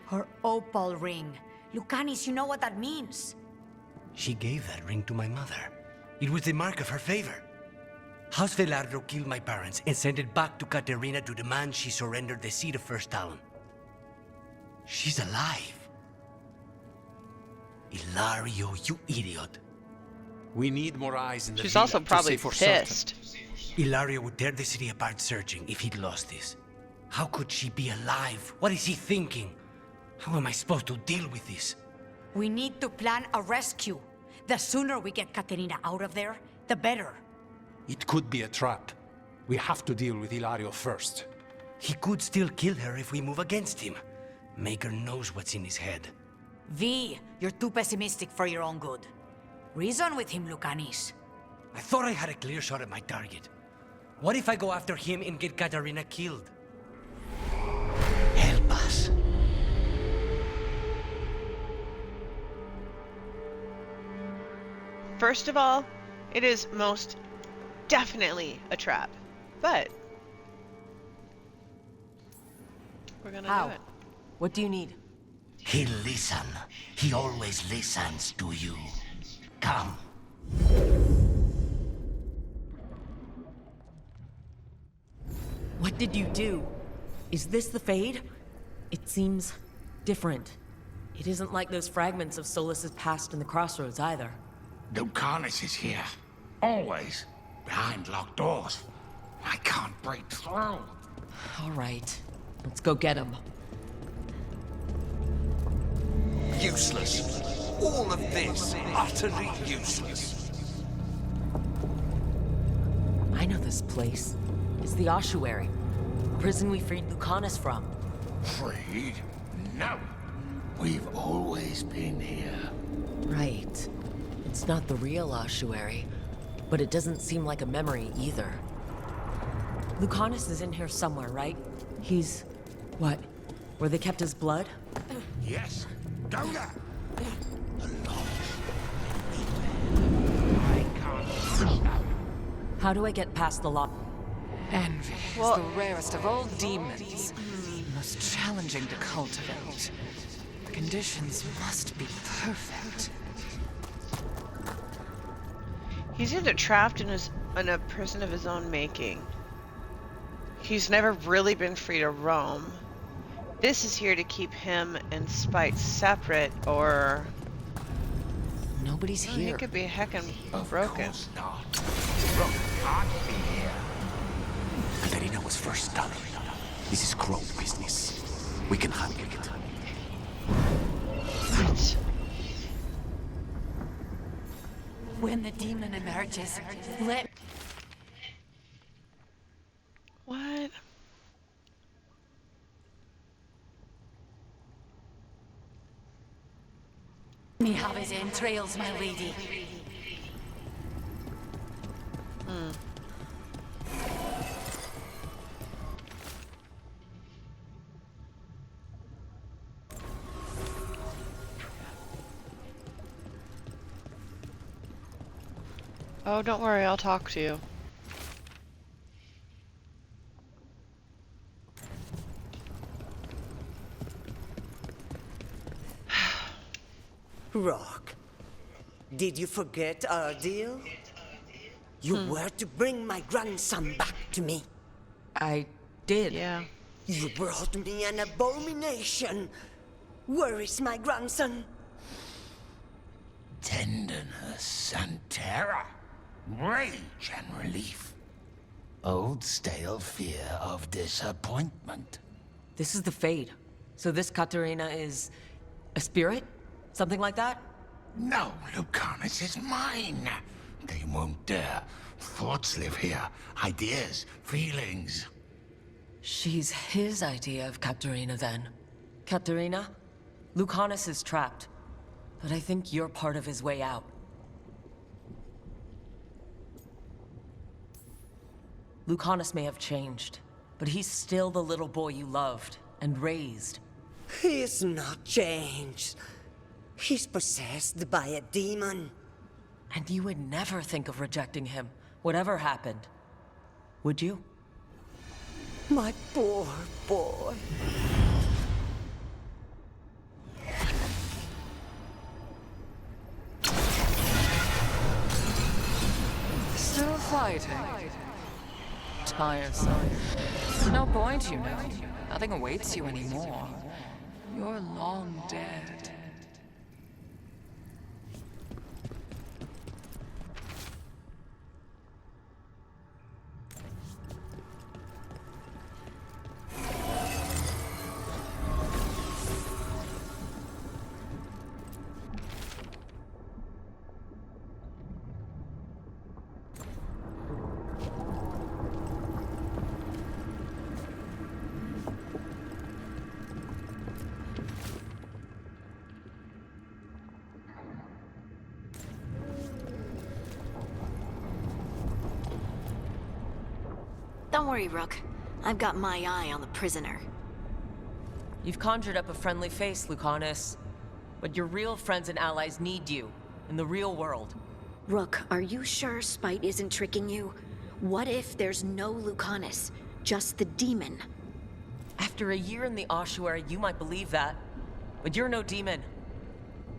Her opal ring. Lucanis, you know what that means. She gave that ring to my mother. It was the mark of her favor. House Velardo killed my parents and sent it back to Caterina to demand she surrender the seat of First Talon. She's alive. Ilario, you idiot. We need more eyes in the She's villa also to probably say for pissed. Ilario would tear the city apart searching if he'd lost this. How could she be alive? What is he thinking? How am I supposed to deal with this? We need to plan a rescue. The sooner we get Katerina out of there, the better. It could be a trap. We have to deal with Ilario first. He could still kill her if we move against him. Maker knows what's in his head. V, you're too pessimistic for your own good. Reason with him, Lucanis. I thought I had a clear shot at my target. What if I go after him and get Katarina killed? Help us. First of all, it is most definitely a trap. But we're gonna do it. What do you need? He'll listen. He always listens to you. Come. What did you do? Is this the Fade? It seems different. It isn't like those fragments of Solas's past in the Crossroads either. Lucanus is here. Always. Behind locked doors. I can't break through. All right. Let's go get him. Useless. All of this, utterly useless. I know this place. It's the ossuary. The prison we freed Lucanus from. Freed? No. We've always been here. Right. It's not the real ossuary, but it doesn't seem like a memory either. Lucanus is in here somewhere, right? He's... what? Where they kept his blood? Yes. Go there. How do I get past the lock? Envy is the rarest of all demons. Most challenging to cultivate. The conditions must be perfect. He's either trapped in a prison of his own making. He's never really been free to roam. This is here to keep him and Spite separate, or... Nobody's here. He could be heckin' broken. Rook can't be here. Katerina was first done. This is Crow business. We can handle it. What? When the demon emerges, let... What? me have his entrails, my lady. Oh, don't worry, I'll talk to you. Rock, did you forget our deal? You were to bring my grandson back to me. I did. Yeah. You brought me an abomination. Where is my grandson? Tenderness and terror. Rage and relief. Old stale fear of disappointment. This is the Fade. So this Katerina is a spirit? Something like that? No, Lucanus is mine. They won't dare. Thoughts live here. Ideas, feelings. She's his idea of Katerina then. Katerina, Lucanus is trapped. But I think you're part of his way out. Lucanus may have changed, but he's still the little boy you loved and raised. He's not changed. He's possessed by a demon. And you would never think of rejecting him, whatever happened. Would you? My poor boy. Still fighting. Tiresome. No point, you know. Nothing awaits you anymore. You're long dead. Don't worry, Rook. I've got my eye on the prisoner. You've conjured up a friendly face, Lucanus. But your real friends and allies need you, in the real world. Rook, are you sure Spite isn't tricking you? What if there's no Lucanus, just the demon? After a year in the ossuary, you might believe that. But you're no demon.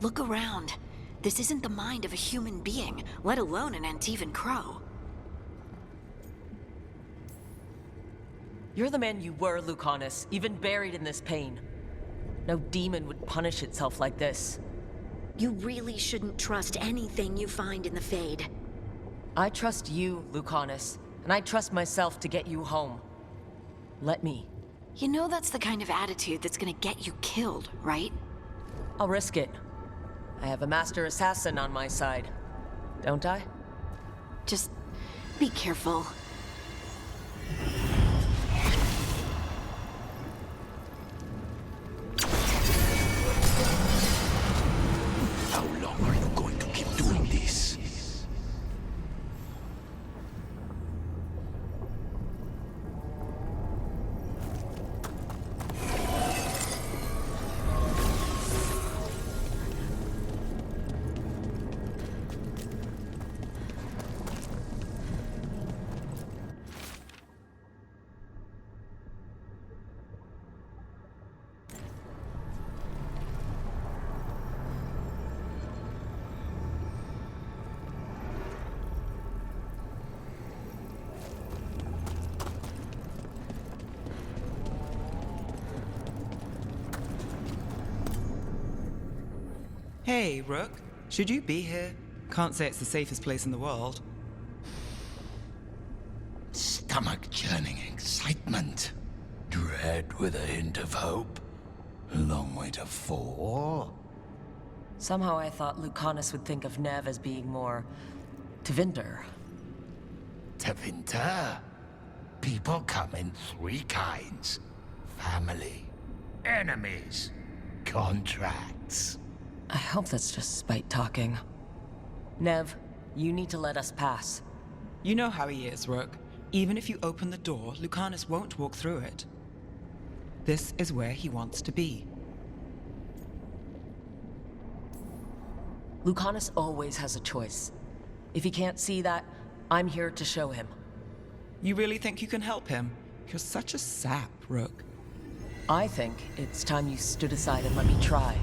Look around. This isn't the mind of a human being, let alone an Antivan Crow. You're the man you were, Lucanus, even buried in this pain. No demon would punish itself like this. You really shouldn't trust anything you find in the Fade. I trust you, Lucanus, and I trust myself to get you home. Let me. You know that's the kind of attitude that's gonna get you killed, right? I'll risk it. I have a master assassin on my side. Don't I? Just be careful. How long are you going to keep doing this? Hey, Rook. Should you be here? Can't say it's the safest place in the world. Stomach-churning excitement. Dread with a hint of hope. A long way to fall. Somehow I thought Lucanus would think of Nev as being more... Tevinder. Tevinder? People come in three kinds. Family, enemies, contracts. I hope that's just Spite talking. Nev, you need to let us pass. You know how he is, Rook. Even if you open the door, Lucanus won't walk through it. This is where he wants to be. Lucanus always has a choice. If he can't see that, I'm here to show him. You really think you can help him? You're such a sap, Rook. I think it's time you stood aside and let me try.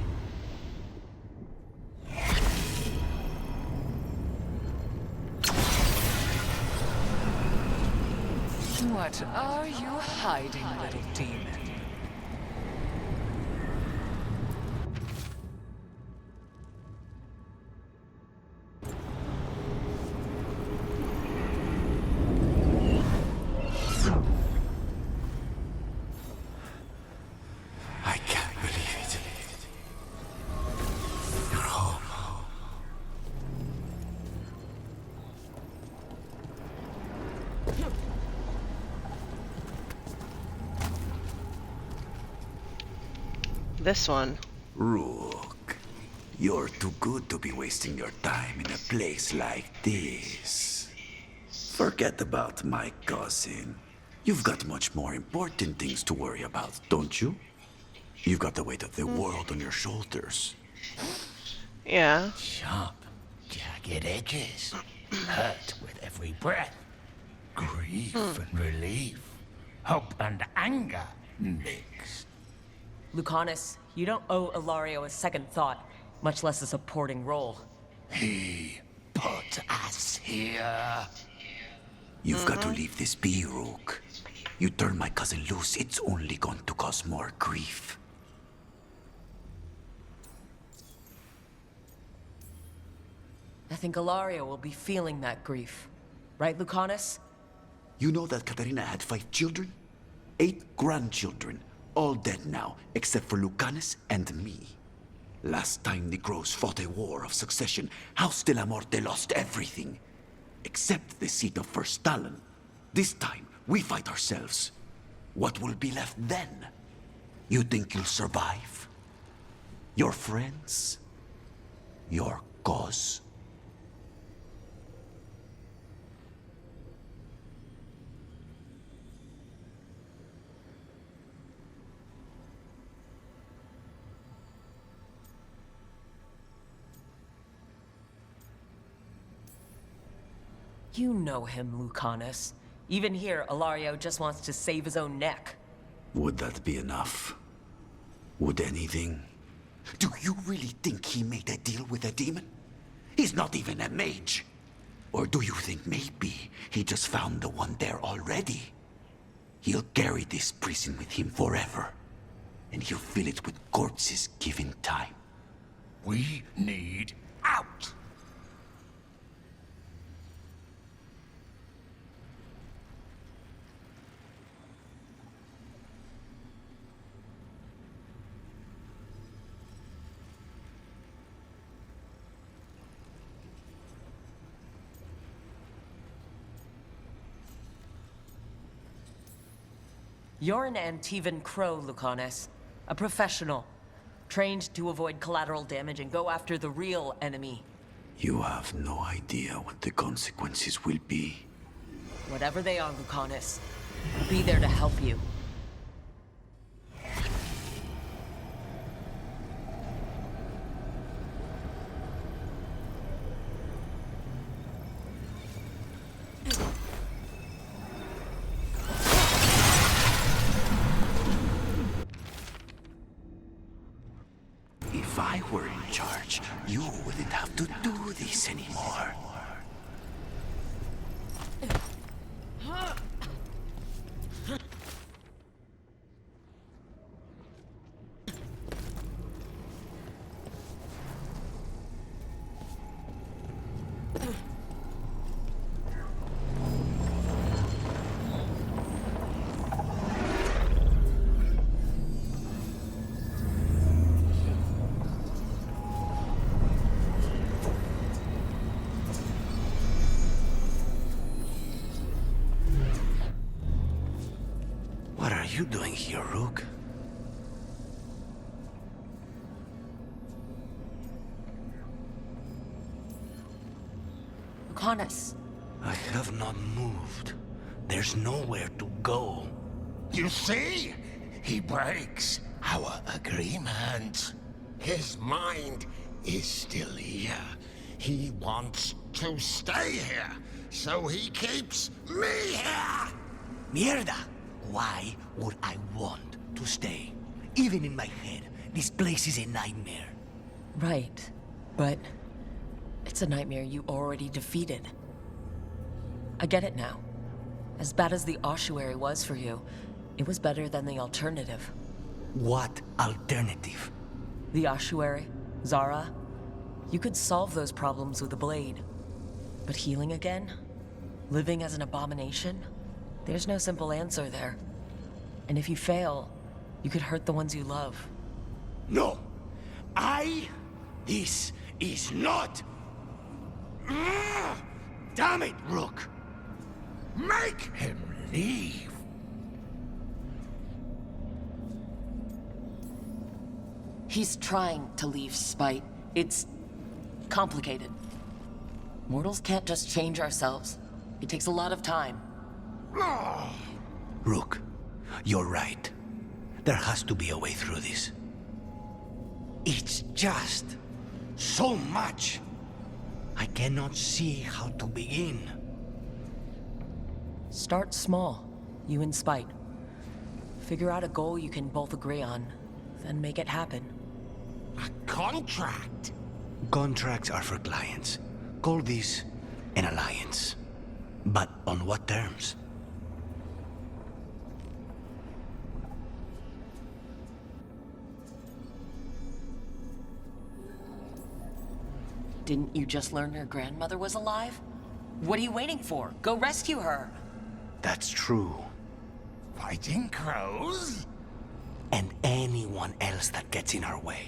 What are you hiding, little demon? I can't believe it. You're home. This one. Rook, you're too good to be wasting your time in a place like this. Forget about my cousin. You've got much more important things to worry about, don't you? You've got the weight of the world on your shoulders. Yeah. Sharp, jagged edges. Hurt with every breath. Grief and relief. Hope and anger mixed. Lucanus, you don't owe Ilario a second thought, much less a supporting role. He put us here. You've got to leave this be, Rook. You turn my cousin loose, it's only going to cause more grief. I think Ilario will be feeling that grief. Right, Lucanus? You know that Katarina had 5 children? 8 grandchildren. All dead now, except for Lucanus and me. Last time the Grows fought a war of succession, House de la Morte lost everything. Except the seat of First Talon. This time, we fight ourselves. What will be left then? You think you'll survive? Your friends? Your cause? You know him, Lucanus. Even here, Ilario just wants to save his own neck. Would that be enough? Would anything? Do you really think he made a deal with a demon? He's not even a mage. Or do you think maybe he just found the one there already? He'll carry this prison with him forever. And he'll fill it with corpses given time. We need out! You're an Antivan Crow, Lucanus. A professional. Trained to avoid collateral damage and go after the real enemy. You have no idea what the consequences will be. Whatever they are, Lucanus, I'll be there to help you. If I were in charge, you wouldn't have to do this anymore. What are you doing here, Rook? Lucanus. I have not moved. There's nowhere to go. You see? He breaks our agreement. His mind is still here. He wants to stay here, so he keeps me here! Mierda! Why would I want to stay? Even in my head, this place is a nightmare. Right, but it's a nightmare you already defeated. I get it now. As bad as the ossuary was for you, it was better than the alternative. What alternative? The ossuary, Zara. You could solve those problems with a blade. But healing again? Living as an abomination? There's no simple answer there. And if you fail, you could hurt the ones you love. No! This is not... Damn it, Rook! Make him leave! He's trying to leave, Spite. It's complicated. Mortals can't just change ourselves. It takes a lot of time. Rook, you're right. There has to be a way through this. It's just so much. I cannot see how to begin. Start small, you and Spite. Figure out a goal you can both agree on, then make it happen. A contract? Contracts are for clients. Call this an alliance. But on what terms? Didn't you just learn your grandmother was alive? What are you waiting for? Go rescue her! That's true. Fighting crows? And anyone else that gets in our way.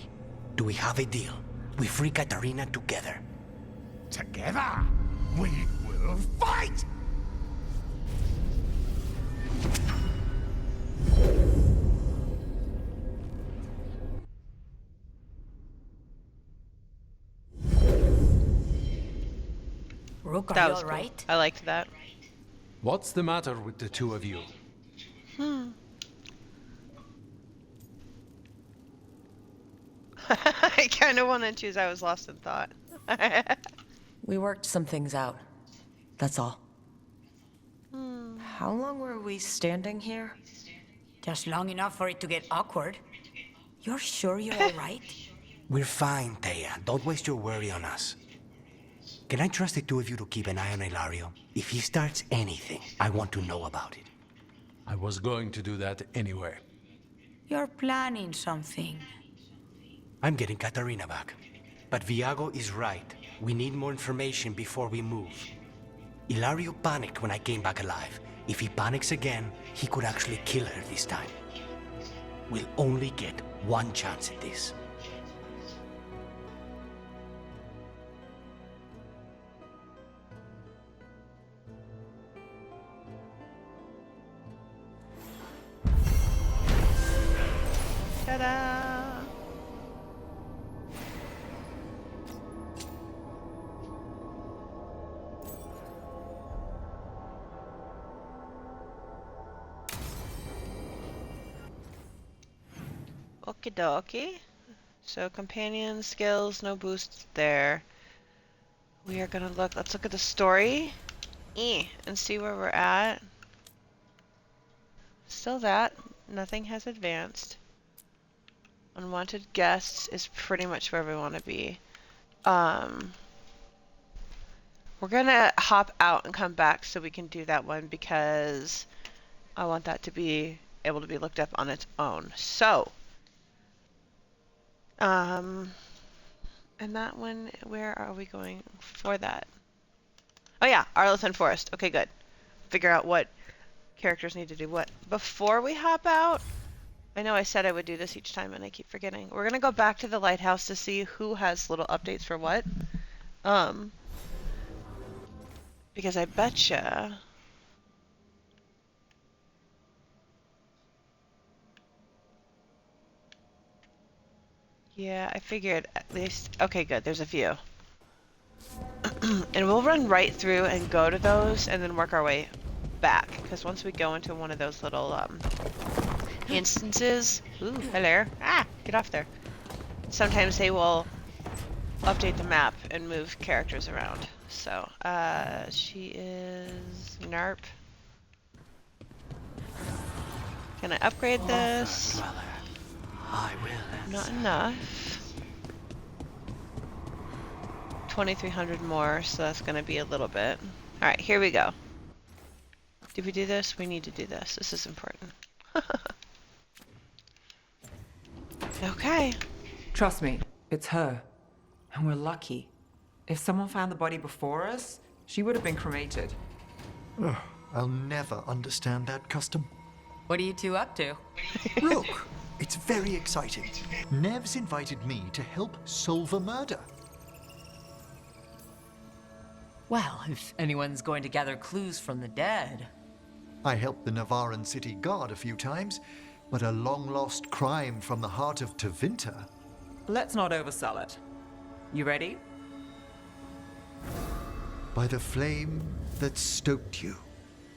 Do we have a deal? We free Katarina together. Together, we will fight! Rook, That are you was cool. alright? I liked that. What's the matter with the two of you? I kind of want to choose I was lost in thought. We worked some things out. That's all. How long were we standing here? Just long enough for it to get awkward. You're sure you're all right? We're fine, Thea. Don't waste your worry on us. Can I trust the two of you to keep an eye on Ilario? If he starts anything, I want to know about it. I was going to do that anyway. You're planning something. I'm getting Katarina back. But Viago is right. We need more information before we move. Ilario panicked when I came back alive. If he panics again, he could actually kill her this time. We'll only get one chance at this. Ta-da! Okie dokie. So companion skills, no boosts there. We are gonna let's look at the story. And see where we're at. Still that. Nothing has advanced. Unwanted guests is pretty much where we want to be. We're gonna hop out and come back so we can do that one because I want that to be able to be looked up on its own. So, and that one, where are we going for that? Oh yeah, Arlathan Forest. Okay, good. Figure out what characters need to do what. Before we hop out, I know I said I would do this each time and I keep forgetting. We're gonna go back to the lighthouse to see who has little updates for what. Because I betcha yeah, I figured at least. Okay, good. There's a few. And we'll run right through and go to those and then work our way back. Because once we go into one of those little instances... Ooh, hello. Ah, get off there. Sometimes they will update the map and move characters around. So, she is... Narp. Can I upgrade this? I will. Not enough. 2,300 more, so that's going to be a little bit. Alright, here we go. Did we do this? We need to do this. This is important. Okay. Trust me, it's her. And we're lucky. If someone found the body before us, she would have been cremated. Ugh, I'll never understand that custom. What are you two up to? Look, it's very exciting. Nev's invited me to help solve a murder. Well, if anyone's going to gather clues from the dead. I helped the Navaran city guard a few times, but a long-lost crime from the heart of Tevinter. Let's not oversell it. You ready? By the flame that stoked you,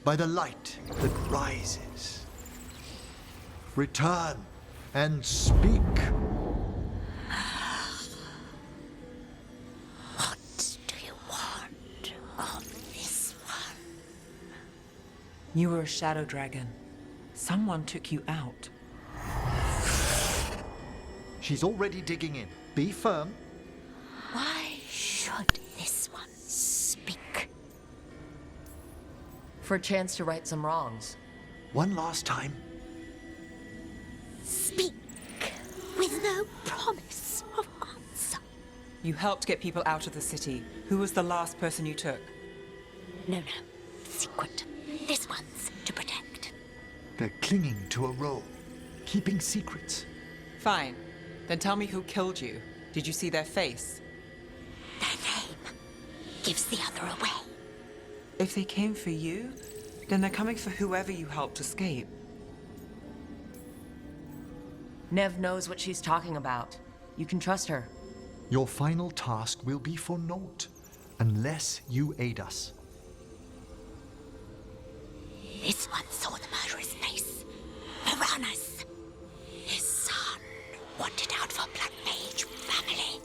by the light that rises. Return and speak. What do you want of this one? You were a shadow dragon. Someone took you out. She's already digging in. Be firm. Why should this one speak? For a chance to right some wrongs. One last time. Speak with no promise of answer. You helped get people out of the city. Who was the last person you took? No. Secret. This one's to protect. They're clinging to a role, keeping secrets. Fine. Then tell me who killed you. Did you see their face? Their name gives the other away. If they came for you, then they're coming for whoever you helped escape. Nev knows what she's talking about. You can trust her. Your final task will be for naught, unless you aid us. This one saw the murderer's face. Piranhas. His son wanted out for Blood Mage family.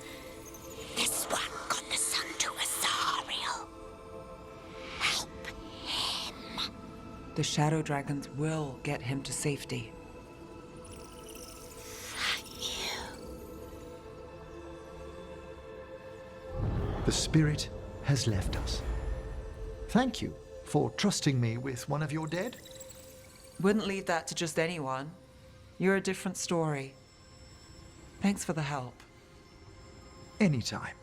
This one got the son to Azariel. The shadow dragons will get him to safety. The spirit has left us. Thank you for trusting me with one of your dead. Wouldn't leave that to just anyone. You're a different story. Thanks for the help. Anytime.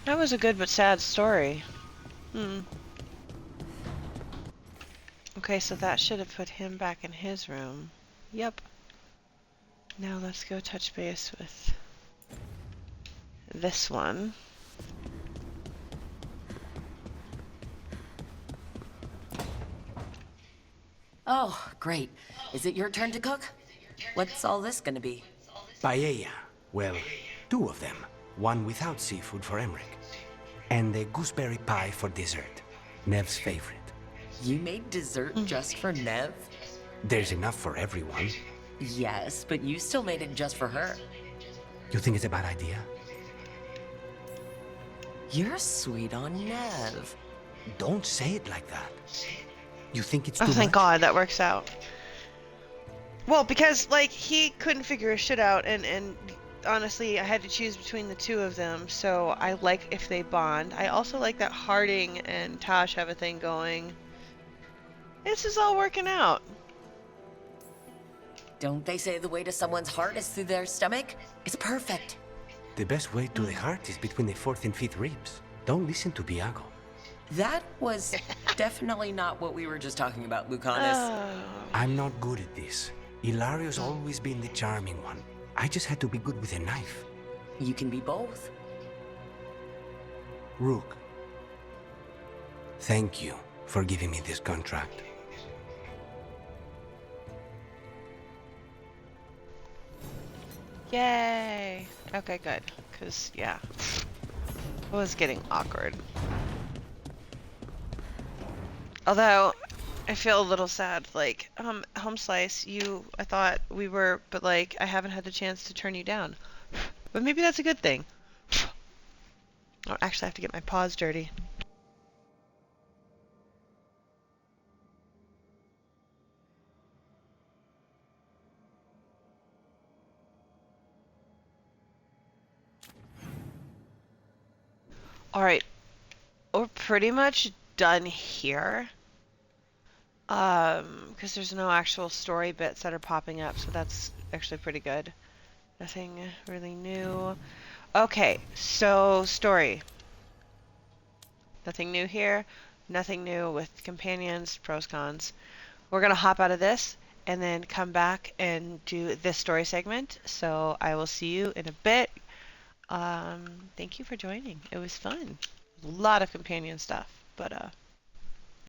That was a good but sad story. Okay, so that should have put him back in his room. Yep. Now let's go touch base with this one. Oh, great. Is it your turn to cook? What's all this gonna be? Paella. Well, 2 of them. One without seafood for Emmerich. And the gooseberry pie for dessert. Nev's favorite. You made dessert just for Nev? There's enough for everyone. Yes, but you still made it just for her. You think it's a bad idea? You're sweet on Nev. Don't say it like that. You think it's too Oh, thank much? God, that works out. Well, because, like, he couldn't figure his shit out, and honestly, I had to choose between the 2 of them, so I like if they bond. I also like that Harding and Tosh have a thing going. This is all working out. Don't they say the way to someone's heart is through their stomach? It's perfect. The best way to the heart is between the 4th and 5th ribs. Don't listen to Biago. That was definitely not what we were just talking about, Lucanus. I'm not good at this. Hilario's always been the charming one. I just had to be good with a knife. You can be both. Rook, thank you for giving me this contract. Yay! Okay, good. Because, yeah, it was getting awkward. Although, I feel a little sad. Like, Home Slice, I thought we were, but like, I haven't had the chance to turn you down. But maybe that's a good thing. Oh, actually, I have to get my paws dirty. Alright, we're pretty much done here. Because there's no actual story bits that are popping up, so that's actually pretty good. Nothing really new. Okay, so story. Nothing new here. Nothing new with companions, pros, cons. We're going to hop out of this and then come back and do this story segment. So I will see you in a bit. Thank you for joining. It was fun. A lot of companion stuff, but